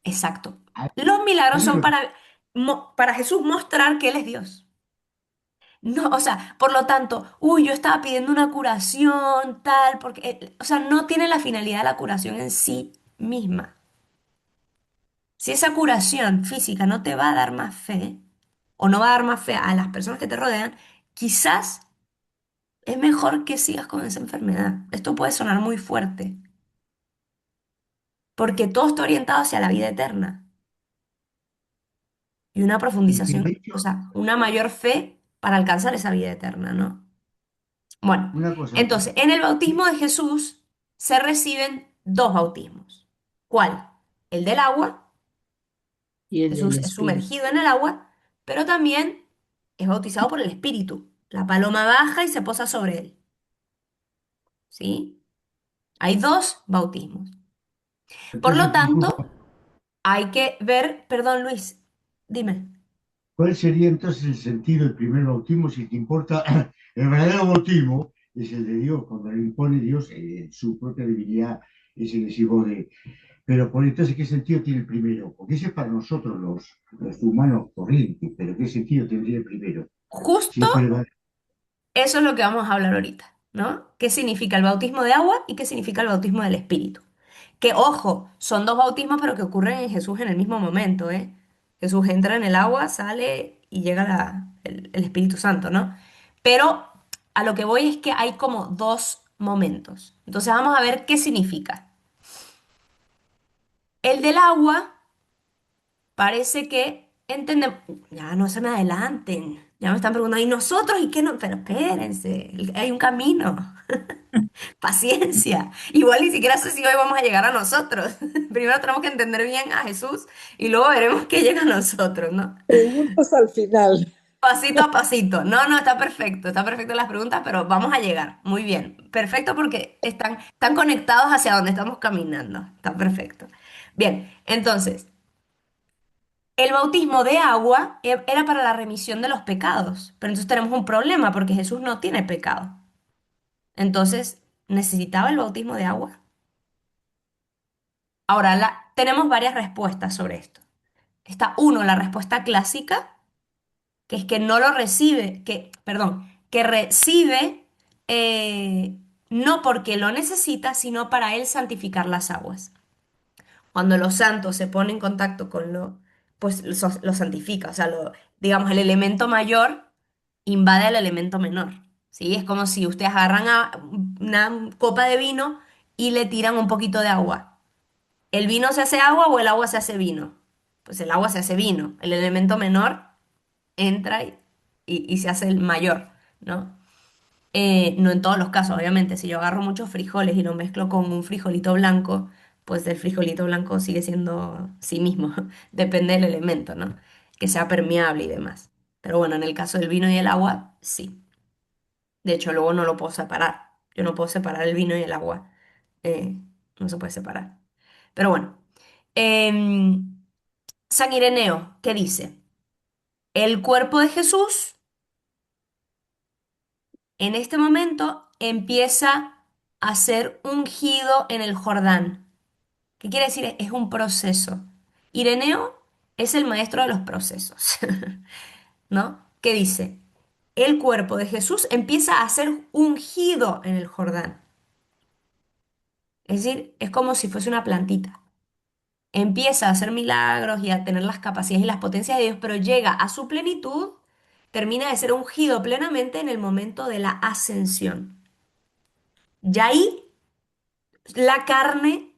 Exacto. Los milagros Eso es son lo que para Jesús mostrar que Él es Dios. No, o sea, por lo tanto, uy, yo estaba pidiendo una curación, tal, porque, o sea, no tiene la finalidad de la curación en sí misma. Si esa curación física no te va a dar más fe, o no va a dar más fe a las personas que te rodean, quizás es mejor que sigas con esa enfermedad. Esto puede sonar muy fuerte, porque todo está orientado hacia la vida eterna y una y que profundización, de o hecho, sea, una mayor fe para alcanzar esa vida eterna, ¿no? Bueno, una cosa, entonces, en el bautismo de Jesús se reciben dos bautismos. ¿Cuál? El del agua. Y el del Jesús es espíritu. sumergido en el agua, pero también es bautizado por el Espíritu. La paloma baja y se posa sobre él. ¿Sí? Hay dos bautismos. Por lo entonces, disculpa, tanto, hay que ver, perdón Luis, dime. ¿cuál sería entonces el sentido del primer bautismo si te importa? El verdadero bautismo es el de Dios, cuando le impone Dios su propia divinidad, ese decisivo de... Pero por entonces, ¿qué sentido tiene el primero? Porque ese es para nosotros los humanos corrientes, pero ¿qué sentido tendría el primero? Si Justo es verdad. eso es lo que vamos a hablar ahorita, ¿no? ¿Qué significa el bautismo de agua y qué significa el bautismo del Espíritu? Que, ojo, son dos bautismos, pero que ocurren en Jesús en el mismo momento, ¿eh? Jesús entra en el agua, sale y llega el Espíritu Santo, ¿no? Pero a lo que voy es que hay como dos momentos. Entonces vamos a ver qué significa. El del agua parece que entendemos. Ya no se me adelanten. Ya me están preguntando, ¿y nosotros? ¿Y qué no? Pero espérense, hay un camino. Paciencia. Igual ni siquiera sé si hoy vamos a llegar a nosotros. Primero tenemos que entender bien a Jesús y luego veremos qué llega a nosotros, ¿no? Preguntas al final. Pasito a pasito. No, no, está perfecto las preguntas, pero vamos a llegar. Muy bien. Perfecto porque están conectados hacia donde estamos caminando. Está perfecto. Bien, entonces, el bautismo de agua era para la remisión de los pecados, pero entonces tenemos un problema porque Jesús no tiene pecado. Entonces, ¿necesitaba el bautismo de agua? Ahora, tenemos varias respuestas sobre esto. Está uno, la respuesta clásica, que es que no lo recibe, perdón, que recibe no porque lo necesita, sino para él santificar las aguas. Cuando los santos se ponen en contacto con pues lo santifica, o sea, digamos, el elemento mayor invade al elemento menor, ¿sí? Es como si ustedes agarran una copa de vino y le tiran un poquito de agua. ¿El vino se hace agua o el agua se hace vino? Pues el agua se hace vino. El elemento menor entra y se hace el mayor, ¿no? No en todos los casos, obviamente. Si yo agarro muchos frijoles y lo mezclo con un frijolito blanco, pues el frijolito blanco sigue siendo sí mismo. Depende del elemento, ¿no? Que sea permeable y demás. Pero bueno, en el caso del vino y el agua, sí. De hecho, luego no lo puedo separar. Yo no puedo separar el vino y el agua. Eh, no se puede separar. Pero bueno. Em, San Ireneo, ¿qué dice? El cuerpo de Jesús en este momento empieza a ser ungido en el Jordán. ¿Qué quiere decir? Es un proceso. Ireneo es el maestro de los procesos, ¿no? ¿Qué dice? El cuerpo de Jesús empieza a ser ungido en el Jordán. Es decir, es como si fuese una plantita. Empieza a hacer milagros y a tener las capacidades y las potencias de Dios, pero llega a su plenitud, termina de ser ungido plenamente en el momento de la ascensión. Y ahí la carne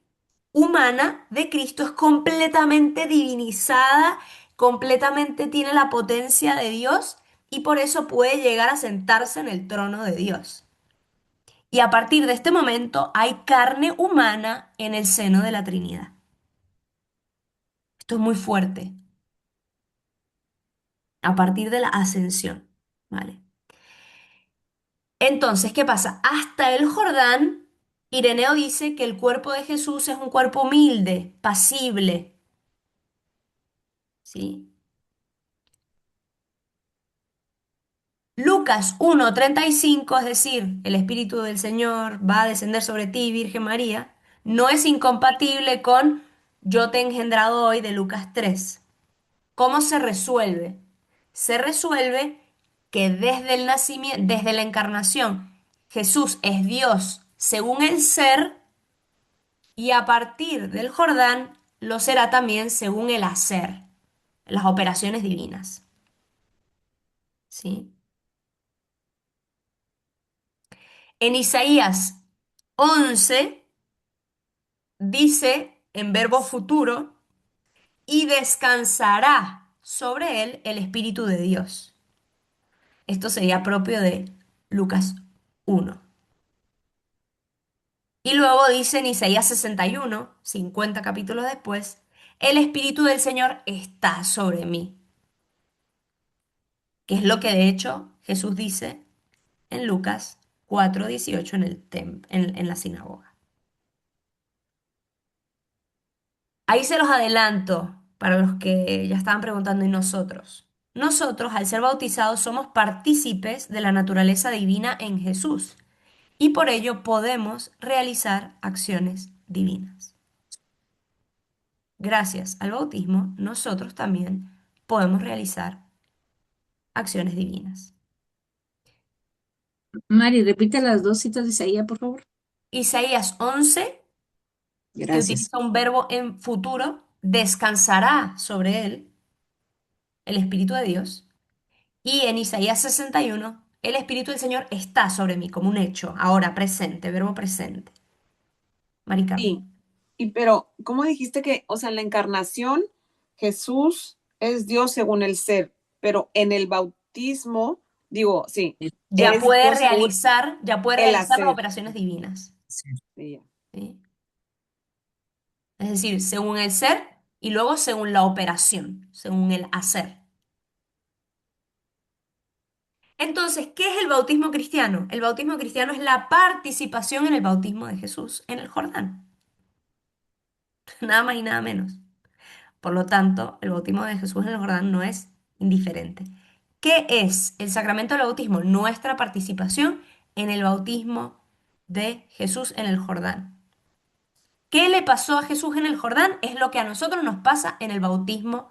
humana de Cristo es completamente divinizada, completamente tiene la potencia de Dios y por eso puede llegar a sentarse en el trono de Dios. Y a partir de este momento hay carne humana en el seno de la Trinidad. Esto es muy fuerte. A partir de la ascensión, ¿vale? Entonces, ¿qué pasa? Hasta el Jordán, Ireneo dice que el cuerpo de Jesús es un cuerpo humilde, pasible, ¿sí? Lucas 1:35, es decir, el Espíritu del Señor va a descender sobre ti, Virgen María, no es incompatible con yo te he engendrado hoy de Lucas 3. ¿Cómo se resuelve? Se resuelve que desde el nacimiento, desde la encarnación, Jesús es Dios según el ser y a partir del Jordán lo será también según el hacer, las operaciones divinas. ¿Sí? En Isaías 11 dice en verbo futuro, y descansará sobre él el Espíritu de Dios. Esto sería propio de Lucas 1. Y luego dice en Isaías 61, 50 capítulos después, el Espíritu del Señor está sobre mí, que es lo que de hecho Jesús dice en Lucas 4:18 en la sinagoga. Ahí se los adelanto para los que ya estaban preguntando, ¿y nosotros? Nosotros, al ser bautizados, somos partícipes de la naturaleza divina en Jesús y por ello podemos realizar acciones divinas. Gracias al bautismo, nosotros también podemos realizar acciones divinas. Mari, repite las dos citas de Isaías, por favor. Isaías 11, que Gracias. utiliza un verbo en futuro, descansará sobre él el Espíritu de Dios. Y en Isaías 61, el Espíritu del Señor está sobre mí como un hecho, ahora presente, verbo presente. Mari Carmen. Sí, pero ¿cómo dijiste que, o sea, en la encarnación Jesús es Dios según el ser, pero en el bautismo, digo, sí, Ya es puede Dios según realizar, ya puede el realizar las hacer? operaciones divinas. Sí, ya. ¿Sí? Es decir, según el ser y luego según la operación, según el hacer. Entonces, ¿qué es el bautismo cristiano? El bautismo cristiano es la participación en el bautismo de Jesús en el Jordán. Nada más y nada menos. Por lo tanto, el bautismo de Jesús en el Jordán no es indiferente. ¿Qué es el sacramento del bautismo? Nuestra participación en el bautismo de Jesús en el Jordán. ¿Qué le pasó a Jesús en el Jordán? Es lo que a nosotros nos pasa en el bautismo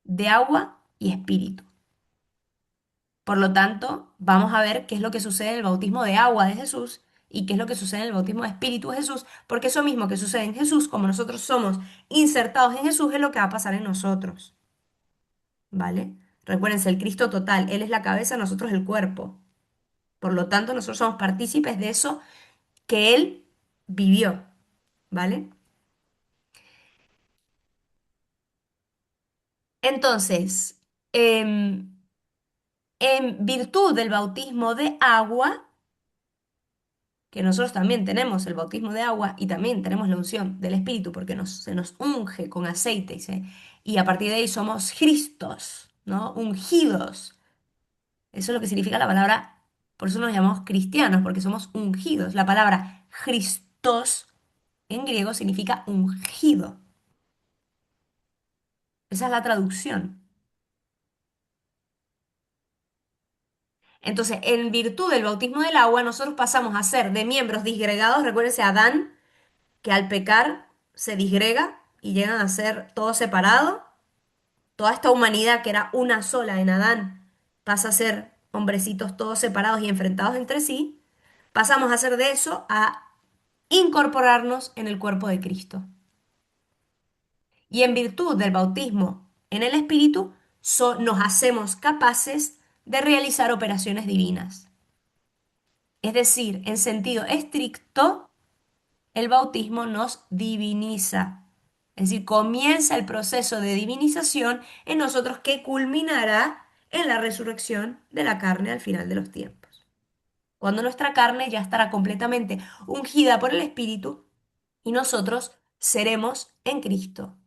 de agua y espíritu. Por lo tanto, vamos a ver qué es lo que sucede en el bautismo de agua de Jesús y qué es lo que sucede en el bautismo de espíritu de Jesús, porque eso mismo que sucede en Jesús, como nosotros somos insertados en Jesús, es lo que va a pasar en nosotros. ¿Vale? Recuérdense, el Cristo total, Él es la cabeza, nosotros el cuerpo. Por lo tanto, nosotros somos partícipes de eso que Él vivió. ¿Vale? Entonces, en virtud del bautismo de agua, que nosotros también tenemos el bautismo de agua y también tenemos la unción del Espíritu, porque se nos unge con aceite y a partir de ahí somos Cristos, ¿no? Ungidos. Eso es lo que significa la palabra, por eso nos llamamos cristianos, porque somos ungidos. La palabra Christos en griego significa ungido. Esa es la traducción. Entonces, en virtud del bautismo del agua, nosotros pasamos a ser de miembros disgregados. Recuérdense, Adán, que al pecar se disgrega y llegan a ser todos separados. Toda esta humanidad que era una sola en Adán pasa a ser hombrecitos todos separados y enfrentados entre sí. Pasamos a ser de eso a incorporarnos en el cuerpo de Cristo. Y en virtud del bautismo en el Espíritu, nos hacemos capaces de realizar operaciones divinas. Es decir, en sentido estricto, el bautismo nos diviniza. Es decir, comienza el proceso de divinización en nosotros que culminará en la resurrección de la carne al final de los tiempos. Cuando nuestra carne ya estará completamente ungida por el Espíritu y nosotros seremos en Cristo.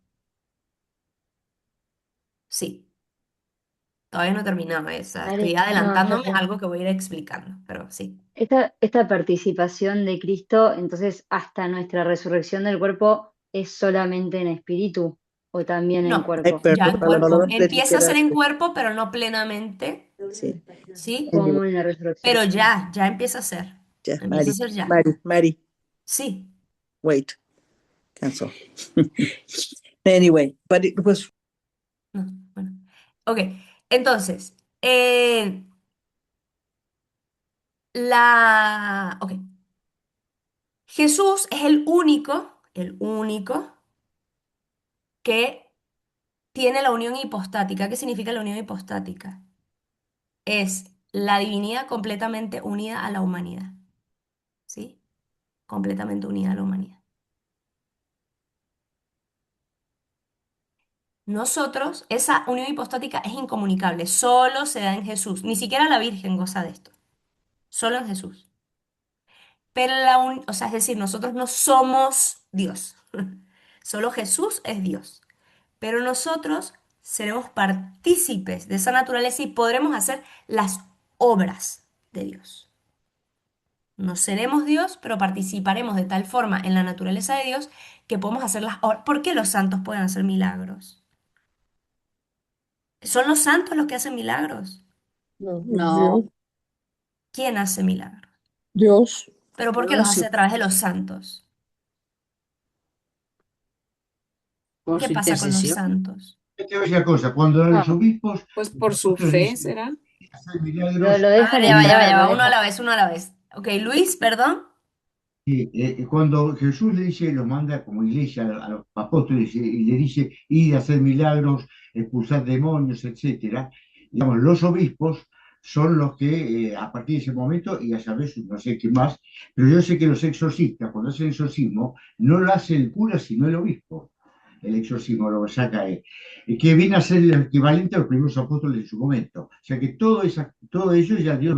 Sí, todavía no he terminado esa. Estoy Vale, no, ya adelantándome a sé. algo que voy a ir explicando, pero sí. Esta participación de Cristo, entonces, hasta nuestra resurrección del cuerpo, ¿es solamente en espíritu o también en No, Ay, cuerpo? ya perdón, en no cuerpo. lo Empieza a ser en entendí. cuerpo, pero no plenamente, Sí, ¿sí? Como en la resurrección. Pero ya empieza a ser. ya, Empieza a Mari, ser ya. Mari. Sí. Wait, cancel. Anyway, but it was No, bueno. Ok, entonces, ok. Jesús es el único que tiene la unión hipostática. ¿Qué significa la unión hipostática? Es la divinidad completamente unida a la humanidad, ¿sí? Completamente unida a la humanidad. Nosotros, esa unión hipostática es incomunicable, solo se da en Jesús. Ni siquiera la Virgen goza de esto, solo en Jesús. Pero o sea, es decir, nosotros no somos Dios. Solo Jesús es Dios. Pero nosotros seremos partícipes de esa naturaleza y podremos hacer las obras de Dios. No seremos Dios, pero participaremos de tal forma en la naturaleza de Dios que podemos hacer las obras. ¿Por qué los santos pueden hacer milagros? ¿Son los santos los que hacen milagros? no, No, ¿Quién hace milagros? Dios. ¿Pero por qué los Dios, hace a través de los santos? por ¿Qué su pasa con los intercesión. santos? Hay que ver una cosa, cuando los No, obispos, Pues los por su apóstoles fe, dicen ¿será? hacer lo, milagros, lo A ver, dejan ya entrar, lo va, uno a dejan. la vez, uno a la vez. Ok, Luis, perdón. cuando Jesús le dice, los manda como iglesia a los apóstoles y le dice ir a hacer milagros, expulsar demonios, etcétera, digamos, los obispos son los que a partir de ese momento, y a saber, no sé qué más, pero yo sé que los exorcistas, cuando hacen exorcismo, no lo hace el cura, sino el obispo. El exorcismo lo saca él, que viene a ser el equivalente a los primeros apóstoles en su momento. O sea que todo ello ya Dios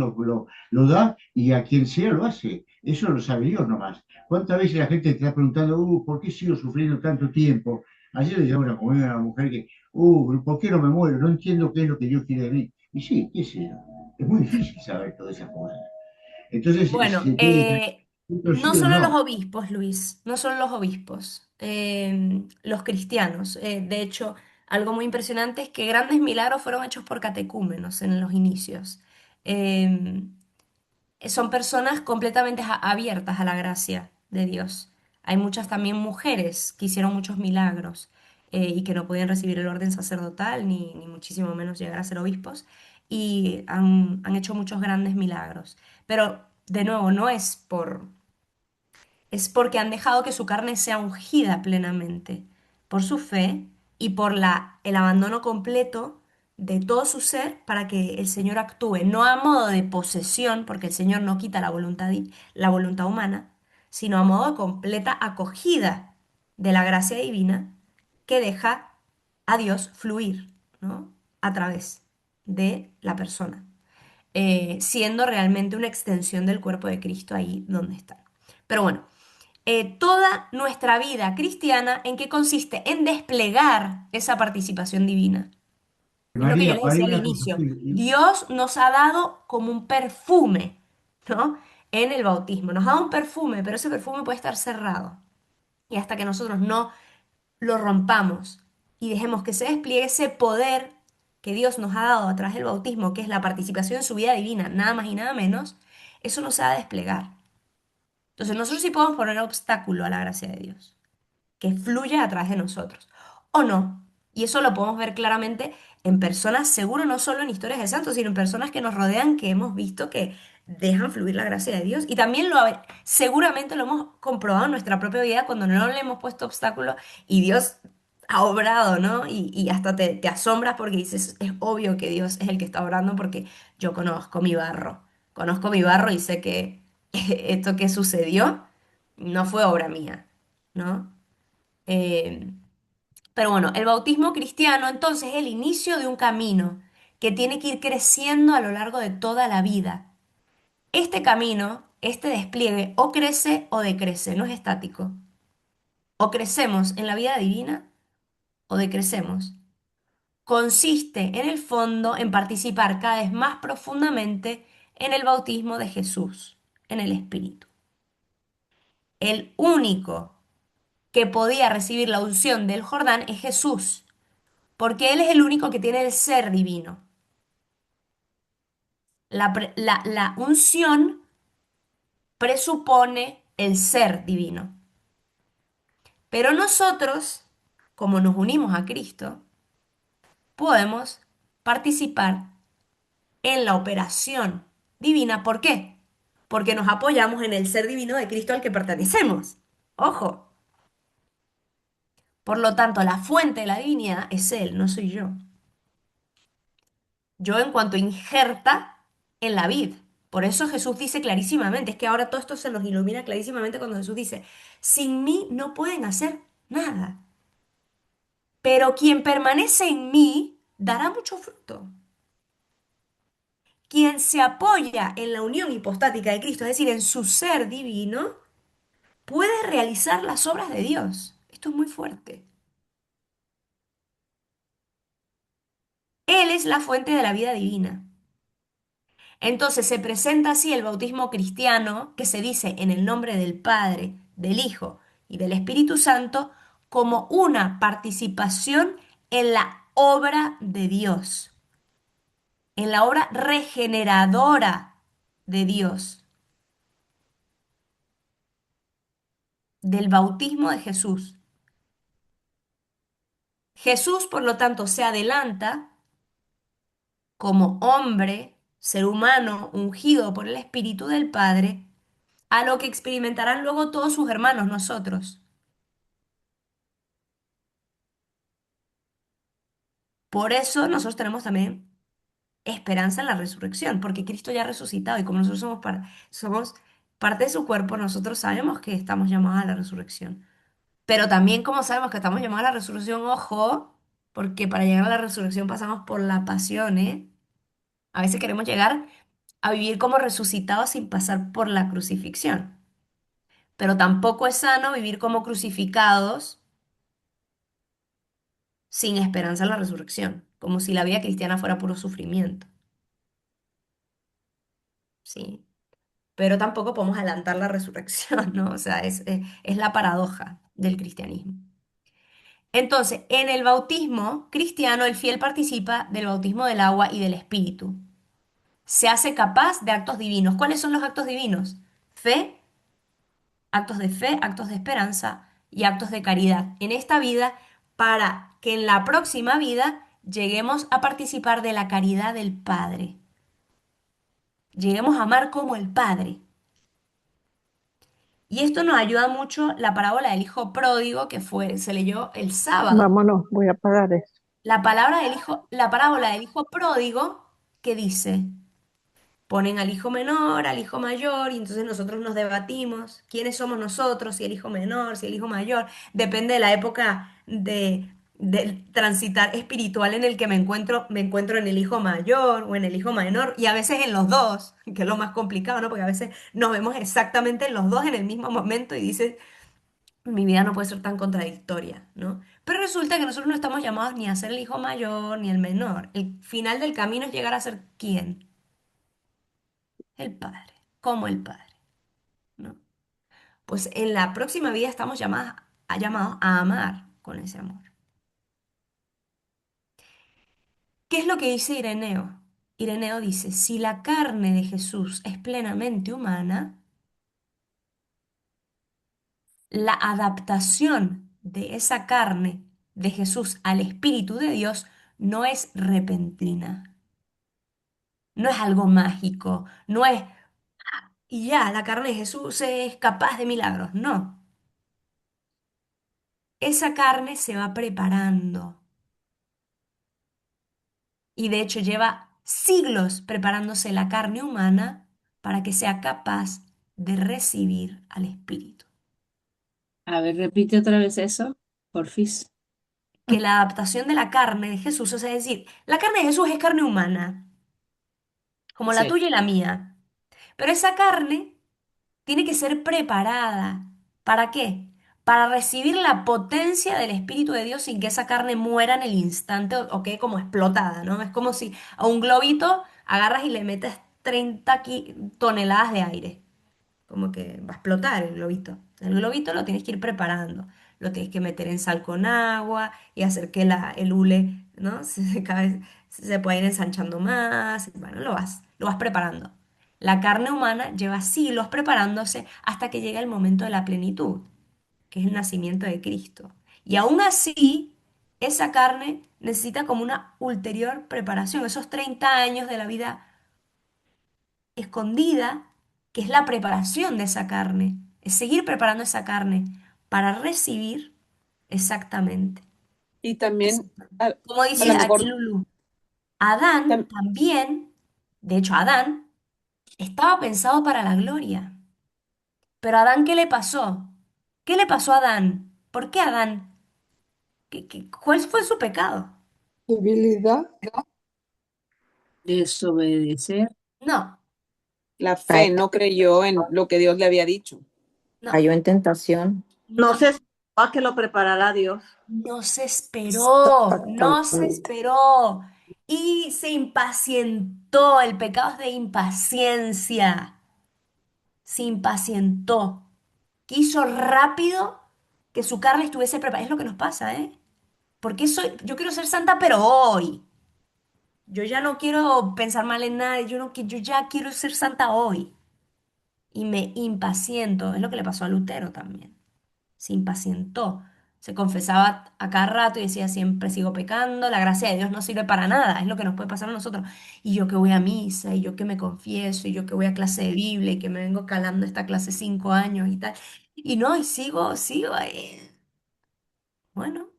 lo da y a quien sea lo hace. Eso lo sabe Dios nomás. ¿Cuántas veces la gente te está preguntando, ¿por qué sigo sufriendo tanto tiempo? Ayer le llamó una mujer a una mujer que, ¿por qué no me muero? No entiendo qué es lo que Dios quiere de mí. Y sí, qué sé yo. Es muy difícil saber todas esas cosas. Entonces, Bueno, se tiene no sí o solo los no. obispos, Luis, no solo los obispos, los cristianos. De hecho, algo muy impresionante es que grandes milagros fueron hechos por catecúmenos en los inicios. Em, Son personas completamente abiertas a la gracia de Dios. Hay muchas también mujeres que hicieron muchos milagros y que no podían recibir el orden sacerdotal ni muchísimo menos llegar a ser obispos y han hecho muchos grandes milagros. Pero de nuevo, no es es porque han dejado que su carne sea ungida plenamente por su fe y por el abandono completo de todo su ser para que el Señor actúe, no a modo de posesión, porque el Señor no quita la voluntad humana, sino a modo de completa acogida de la gracia divina que deja a Dios fluir, ¿no? A través de la persona, siendo realmente una extensión del cuerpo de Cristo ahí donde está. Pero bueno, toda nuestra vida cristiana, ¿en qué consiste? En desplegar esa participación divina. Es lo que yo María, les decía al una cosa, inicio. sí, Dios nos ha dado como un perfume, ¿no? En el bautismo. Nos ha dado un perfume, pero ese perfume puede estar cerrado. Y hasta que nosotros no lo rompamos y dejemos que se despliegue ese poder que Dios nos ha dado a través del bautismo, que es la participación en su vida divina, nada más y nada menos, eso no se va a desplegar. Entonces nosotros sí podemos poner obstáculo a la gracia de Dios que fluya a través de nosotros. O no. Y eso lo podemos ver claramente en personas, seguro no solo en historias de santos, sino en personas que nos rodean, que hemos visto que dejan fluir la gracia de Dios. Y también seguramente lo hemos comprobado en nuestra propia vida cuando no le hemos puesto obstáculo y Dios ha obrado, ¿no? Y hasta te asombras porque dices, es obvio que Dios es el que está obrando porque yo conozco mi barro y sé que esto que sucedió no fue obra mía, ¿no? Eh, pero bueno, el bautismo cristiano entonces es el inicio de un camino que tiene que ir creciendo a lo largo de toda la vida. Este camino, este despliegue, o crece o decrece, no es estático. O crecemos en la vida divina o decrecemos. Consiste en el fondo en participar cada vez más profundamente en el bautismo de Jesús, en el Espíritu. El único que podía recibir la unción del Jordán es Jesús, porque Él es el único que tiene el ser divino. La unción presupone el ser divino. Pero nosotros, como nos unimos a Cristo, podemos participar en la operación divina. ¿Por qué? Porque nos apoyamos en el ser divino de Cristo al que pertenecemos. Ojo. Por lo tanto, la fuente de la divinidad es Él, no soy yo. Yo en cuanto injerta en la vid. Por eso Jesús dice clarísimamente, es que ahora todo esto se nos ilumina clarísimamente cuando Jesús dice, sin mí no pueden hacer nada, pero quien permanece en mí dará mucho fruto. Quien se apoya en la unión hipostática de Cristo, es decir, en su ser divino, puede realizar las obras de Dios. Esto es muy fuerte. Él es la fuente de la vida divina. Entonces se presenta así el bautismo cristiano, que se dice en el nombre del Padre, del Hijo y del Espíritu Santo, como una participación en la obra de Dios, en la obra regeneradora de Dios, del bautismo de Jesús. Jesús, por lo tanto, se adelanta como hombre, ser humano, ungido por el Espíritu del Padre, a lo que experimentarán luego todos sus hermanos, nosotros. Por eso nosotros tenemos también esperanza en la resurrección, porque Cristo ya ha resucitado y como nosotros somos parte de su cuerpo, nosotros sabemos que estamos llamados a la resurrección. Pero también como sabemos que estamos llamados a la resurrección, ojo, porque para llegar a la resurrección pasamos por la pasión, ¿eh? A veces queremos llegar a vivir como resucitados sin pasar por la crucifixión. Pero tampoco es sano vivir como crucificados sin esperanza en la resurrección, como si la vida cristiana fuera puro sufrimiento, ¿sí? Pero tampoco podemos adelantar la resurrección, ¿no? O sea, es la paradoja del cristianismo. Entonces, en el bautismo cristiano, el fiel participa del bautismo del agua y del espíritu. Se hace capaz de actos divinos. ¿Cuáles son los actos divinos? Fe, actos de esperanza y actos de caridad. En esta vida, para que en la próxima vida lleguemos a participar de la caridad del Padre. Lleguemos a amar como el Padre. Y esto nos ayuda mucho la parábola del hijo pródigo se leyó el sábado. Vámonos, voy a apagar esto. La parábola del hijo pródigo que dice, ponen al hijo menor, al hijo mayor, y entonces nosotros nos debatimos quiénes somos nosotros, si el hijo menor, si el hijo mayor, depende de la época del transitar espiritual en el que me encuentro en el hijo mayor o en el hijo menor, y a veces en los dos, que es lo más complicado, ¿no? Porque a veces nos vemos exactamente en los dos en el mismo momento y dices, mi vida no puede ser tan contradictoria, ¿no? Pero resulta que nosotros no estamos llamados ni a ser el hijo mayor ni el menor. El final del camino es llegar a ser ¿quién? El Padre, como el Padre, ¿no? Pues en la próxima vida estamos llamados a amar con ese amor. ¿Qué es lo que dice Ireneo? Ireneo dice, si la carne de Jesús es plenamente humana, la adaptación de esa carne de Jesús al Espíritu de Dios no es repentina, no es algo mágico, no es, y ya, la carne de Jesús es capaz de milagros, no. Esa carne se va preparando y de hecho lleva siglos preparándose la carne humana para que sea capaz de recibir al Espíritu. A ver, repite otra vez eso, porfis. Que la adaptación de la carne de Jesús, o sea, es decir, la carne de Jesús es carne humana, como la Sí. tuya y la mía, pero esa carne tiene que ser preparada. ¿Para qué? Para recibir la potencia del Espíritu de Dios sin que esa carne muera en el instante o quede como explotada, ¿no? Es como si a un globito agarras y le metes 30 toneladas de aire. Como que va a explotar el globito. El globito lo tienes que ir preparando. Lo tienes que meter en sal con agua y hacer que el hule, ¿no? Cada vez se pueda ir ensanchando más. Bueno, lo vas preparando. La carne humana lleva siglos preparándose hasta que llega el momento de la plenitud, que es el nacimiento de Cristo. Y aún así, esa carne necesita como una ulterior preparación, esos 30 años de la vida escondida, que es la preparación de esa carne, es seguir preparando esa carne para recibir exactamente. Y Eso. también, Como a dice lo aquí mejor, Lulu, Adán tam- también, de hecho Adán estaba pensado para la gloria. Pero a Adán, ¿qué le pasó? ¿Qué le pasó a Adán? ¿Por qué Adán? ¿Cuál fue su pecado? Debilidad. Desobedecer. No, la fe Cayó, no creyó en lo que Dios le había dicho. no, cayó en tentación. No no. se esperó a que lo preparara Dios. No se Exactamente. esperó. Y se impacientó. El pecado es de impaciencia. Se impacientó. Quiso rápido que su carne estuviese preparada. Es lo que nos pasa, ¿eh? Porque yo quiero ser santa, pero hoy. Yo ya no quiero pensar mal en nadie. Yo ya quiero ser santa hoy. Y me impaciento. Es lo que le pasó a Lutero también. Se impacientó. Se confesaba a cada rato y decía, siempre sigo pecando, la gracia de Dios no sirve para nada, es lo que nos puede pasar a nosotros. Y yo que voy a misa, y yo que me confieso, y yo que voy a clase de Biblia, y que me vengo calando esta clase 5 años y tal. Y no, y sigo ahí. Bueno,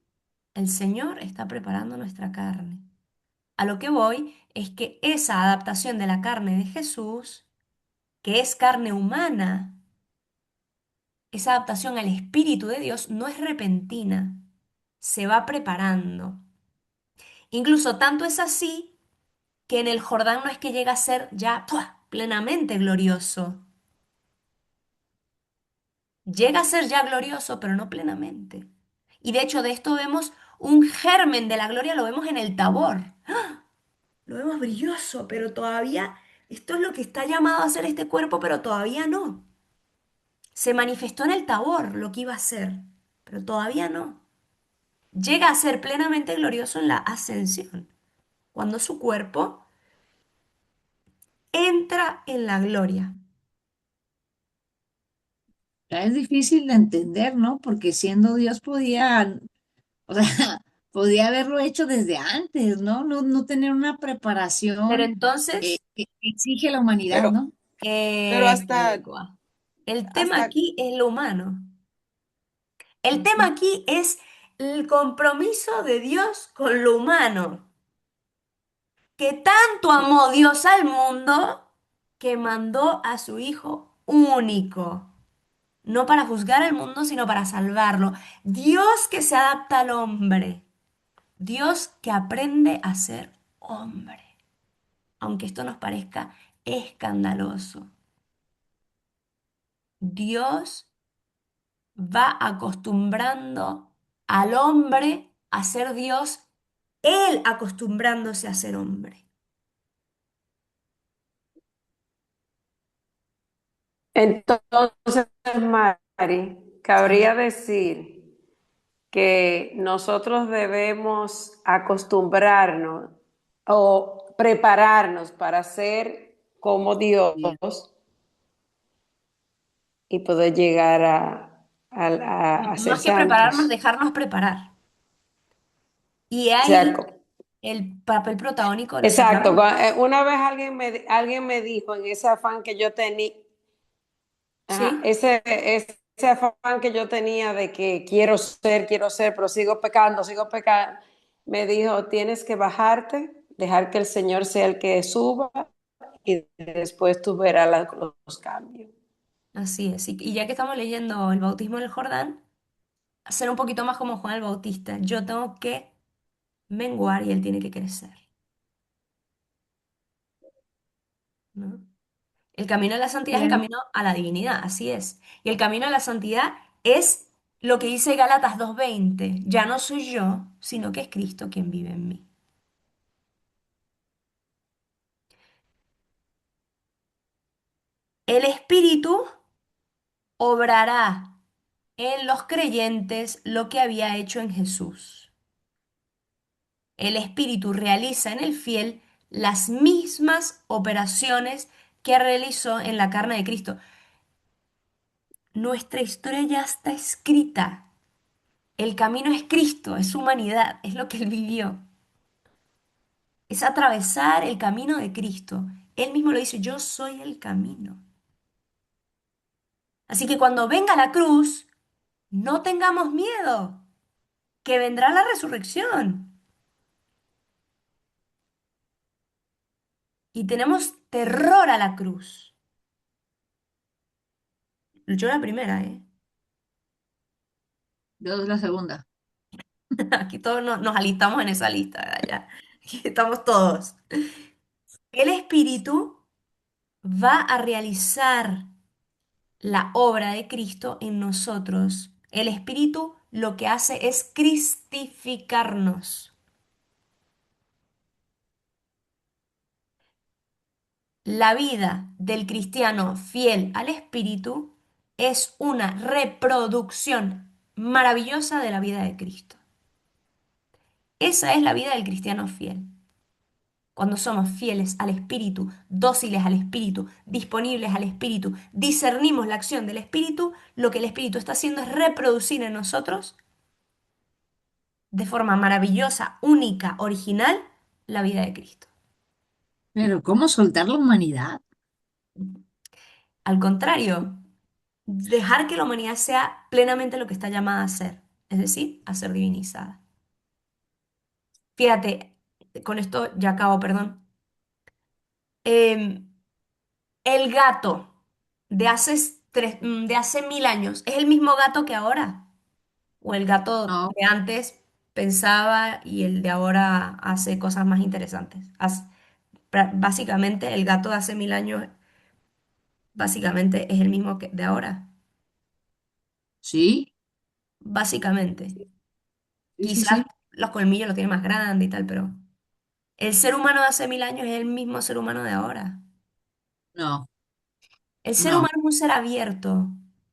el Señor está preparando nuestra carne. A lo que voy es que esa adaptación de la carne de Jesús, que es carne humana, esa adaptación al Espíritu de Dios no es repentina, se va preparando. Incluso tanto es así que en el Jordán no es que llega a ser ya ¡pua! Plenamente glorioso. Llega a ser ya glorioso, pero no plenamente. Y de hecho de esto vemos un germen de la gloria, lo vemos en el Tabor. Lo vemos brilloso, pero todavía esto es lo que está llamado a ser este cuerpo, pero todavía no. Se manifestó en el Tabor lo que iba a ser, pero todavía no. Llega a ser plenamente glorioso en la ascensión, cuando su cuerpo entra en la gloria. Ya es difícil de entender, ¿no? Porque siendo Dios podía, o sea, podía haberlo hecho desde antes, ¿no? No tener una Pero preparación entonces, que exige la humanidad, Pero, ¿no? pero hasta, el tema hasta, aquí es lo humano. El tema Ujú. aquí es el compromiso de Dios con lo humano. Que tanto amó Dios al mundo que mandó a su Hijo único. No para juzgar al mundo, sino para salvarlo. Dios que se adapta al hombre. Dios que aprende a ser hombre. Aunque esto nos parezca escandaloso. Dios va acostumbrando al hombre a ser Dios, él acostumbrándose a ser hombre. Entonces, Mari, Sí. cabría decir que nosotros debemos acostumbrarnos o prepararnos para ser como Dios Dios. y poder llegar a ser Más que prepararnos, santos. dejarnos preparar. Y O ahí sea, el papel protagónico del exacto. sacerdote. Una vez alguien me dijo en ese afán que yo tenía, ajá, ¿Sí? ese afán que yo tenía de que quiero ser, pero sigo pecando, me dijo, tienes que bajarte, dejar que el Señor sea el que suba y después tú verás los cambios. Así es. Y ya que estamos leyendo el bautismo del Jordán, ser un poquito más como Juan el Bautista. Yo tengo que menguar y él tiene que crecer, ¿no? El camino de la santidad es el Bien. camino a la divinidad, así es. Y el camino a la santidad es lo que dice Gálatas 2:20. Ya no soy yo, sino que es Cristo quien vive en mí. El Espíritu obrará en los creyentes lo que había hecho en Jesús. El Espíritu realiza en el fiel las mismas operaciones que realizó en la carne de Cristo. Nuestra historia ya está escrita. El camino es Cristo, es su humanidad, es lo que Él vivió. Es atravesar el camino de Cristo. Él mismo lo dice, yo soy el camino. Así que cuando venga la cruz, no tengamos miedo, que vendrá la resurrección. Y tenemos terror a la cruz. Yo la primera, ¿eh? Yo la segunda. Aquí todos nos alistamos en esa lista, ¿verdad? Ya. Aquí estamos todos. El Espíritu va a realizar la obra de Cristo en nosotros. El Espíritu lo que hace es cristificarnos. La vida del cristiano fiel al Espíritu es una reproducción maravillosa de la vida de Cristo. Esa es la vida del cristiano fiel. Cuando somos fieles al Espíritu, dóciles al Espíritu, disponibles al Espíritu, discernimos la acción del Espíritu, lo que el Espíritu está haciendo es reproducir en nosotros de forma maravillosa, única, original, la vida de Cristo. Pero ¿cómo soltar la humanidad? Al contrario, dejar que la humanidad sea plenamente lo que está llamada a ser, es decir, a ser divinizada. Fíjate, con esto ya acabo, perdón. Em, el gato de hace 1000 años, ¿es el mismo gato que ahora? ¿O el gato No, de antes pensaba y el de ahora hace cosas más interesantes? Básicamente, el gato de hace 1000 años, básicamente es el mismo que de ahora. sí, Básicamente. sí, sí, Quizás sí. los colmillos los tiene más grandes y tal, pero el ser humano de hace 1000 años es el mismo ser humano de ahora. No, El ser no. humano es un ser abierto.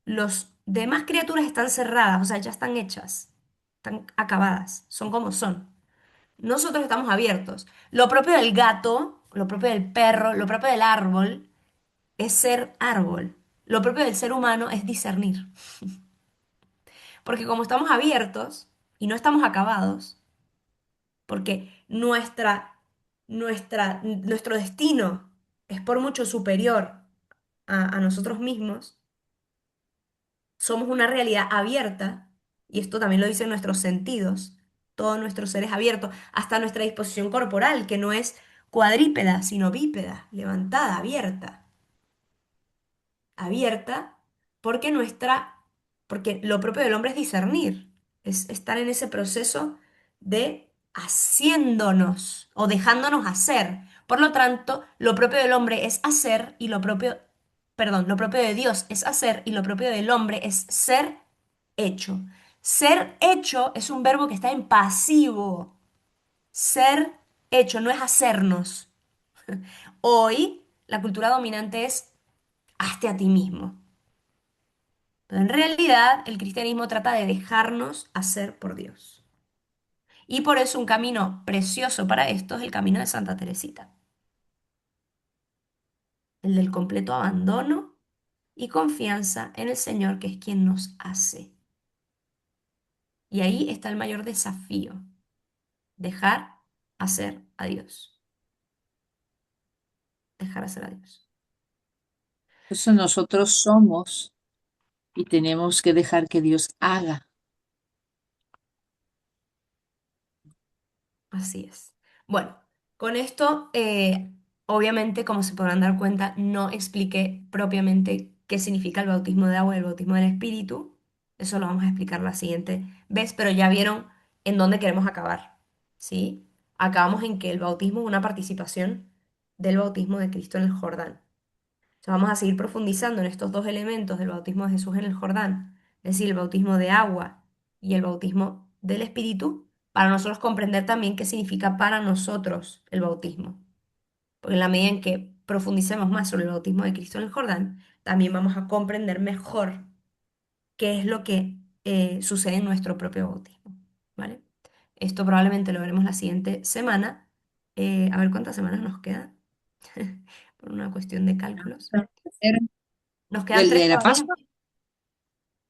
Los demás criaturas están cerradas, o sea, ya están hechas, están acabadas, son como son. Nosotros estamos abiertos. Lo propio del gato, lo propio del perro, lo propio del árbol es ser árbol. Lo propio del ser humano es discernir. Porque como estamos abiertos y no estamos acabados, porque nuestro destino es por mucho superior a nosotros mismos, somos una realidad abierta, y esto también lo dicen nuestros sentidos, todo nuestro ser es abierto, hasta nuestra disposición corporal, que no es cuadrípeda, sino bípeda, levantada, abierta. Abierta porque porque lo propio del hombre es discernir, es estar en ese proceso de haciéndonos o dejándonos hacer. Por lo tanto, lo propio del hombre es hacer y lo propio de Dios es hacer y lo propio del hombre es ser hecho. Ser hecho es un verbo que está en pasivo. Ser hecho no es hacernos. Hoy la cultura dominante es hazte a ti mismo. Pero en realidad el cristianismo trata de dejarnos hacer por Dios. Y por eso un camino precioso para esto es el camino de Santa Teresita, el del completo abandono y confianza en el Señor, que es quien nos hace. Y ahí está el mayor desafío, dejar hacer a Dios, dejar hacer a Dios. Eso nosotros somos y tenemos que dejar que Dios haga. Así es. Bueno, con esto, obviamente, como se podrán dar cuenta, no expliqué propiamente qué significa el bautismo de agua y el bautismo del Espíritu. Eso lo vamos a explicar la siguiente vez, pero ya vieron en dónde queremos acabar, ¿sí? Acabamos en que el bautismo es una participación del bautismo de Cristo en el Jordán. Entonces vamos a seguir profundizando en estos dos elementos del bautismo de Jesús en el Jordán, es decir, el bautismo de agua y el bautismo del Espíritu, para nosotros comprender también qué significa para nosotros el bautismo. Porque en la medida en que profundicemos más sobre el bautismo de Cristo en el Jordán, también vamos a comprender mejor qué es lo que sucede en nuestro propio bautismo, ¿vale? Esto probablemente lo veremos la siguiente semana. A ver cuántas semanas nos quedan. por una cuestión de cálculos. Tercera. Nos quedan ¿Del tres de la todavía. Pascua?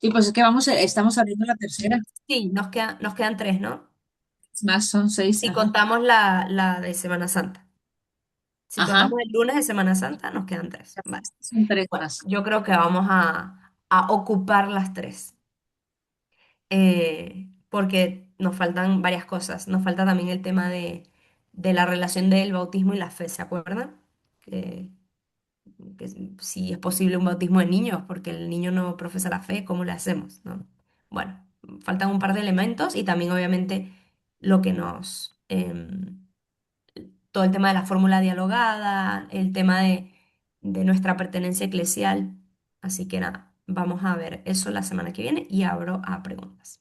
Sí, pues es que estamos abriendo la tercera. Sí, nos quedan tres, ¿no? Es más, son seis, Si ajá. contamos la de Semana Santa. Si Ajá, contamos el lunes de Semana Santa, nos quedan tres. Vale. son tres Bueno, más. yo creo que vamos a ocupar las tres. Porque nos faltan varias cosas. Nos falta también el tema de la relación del bautismo y la fe, ¿se acuerdan? Que, que si es posible un bautismo de niños, porque el niño no profesa la fe, ¿cómo le hacemos? ¿No? Bueno, faltan un par de elementos y también obviamente lo que todo el tema de la fórmula dialogada, el tema de nuestra pertenencia eclesial. Así que nada, vamos a ver eso la semana que viene y abro a preguntas.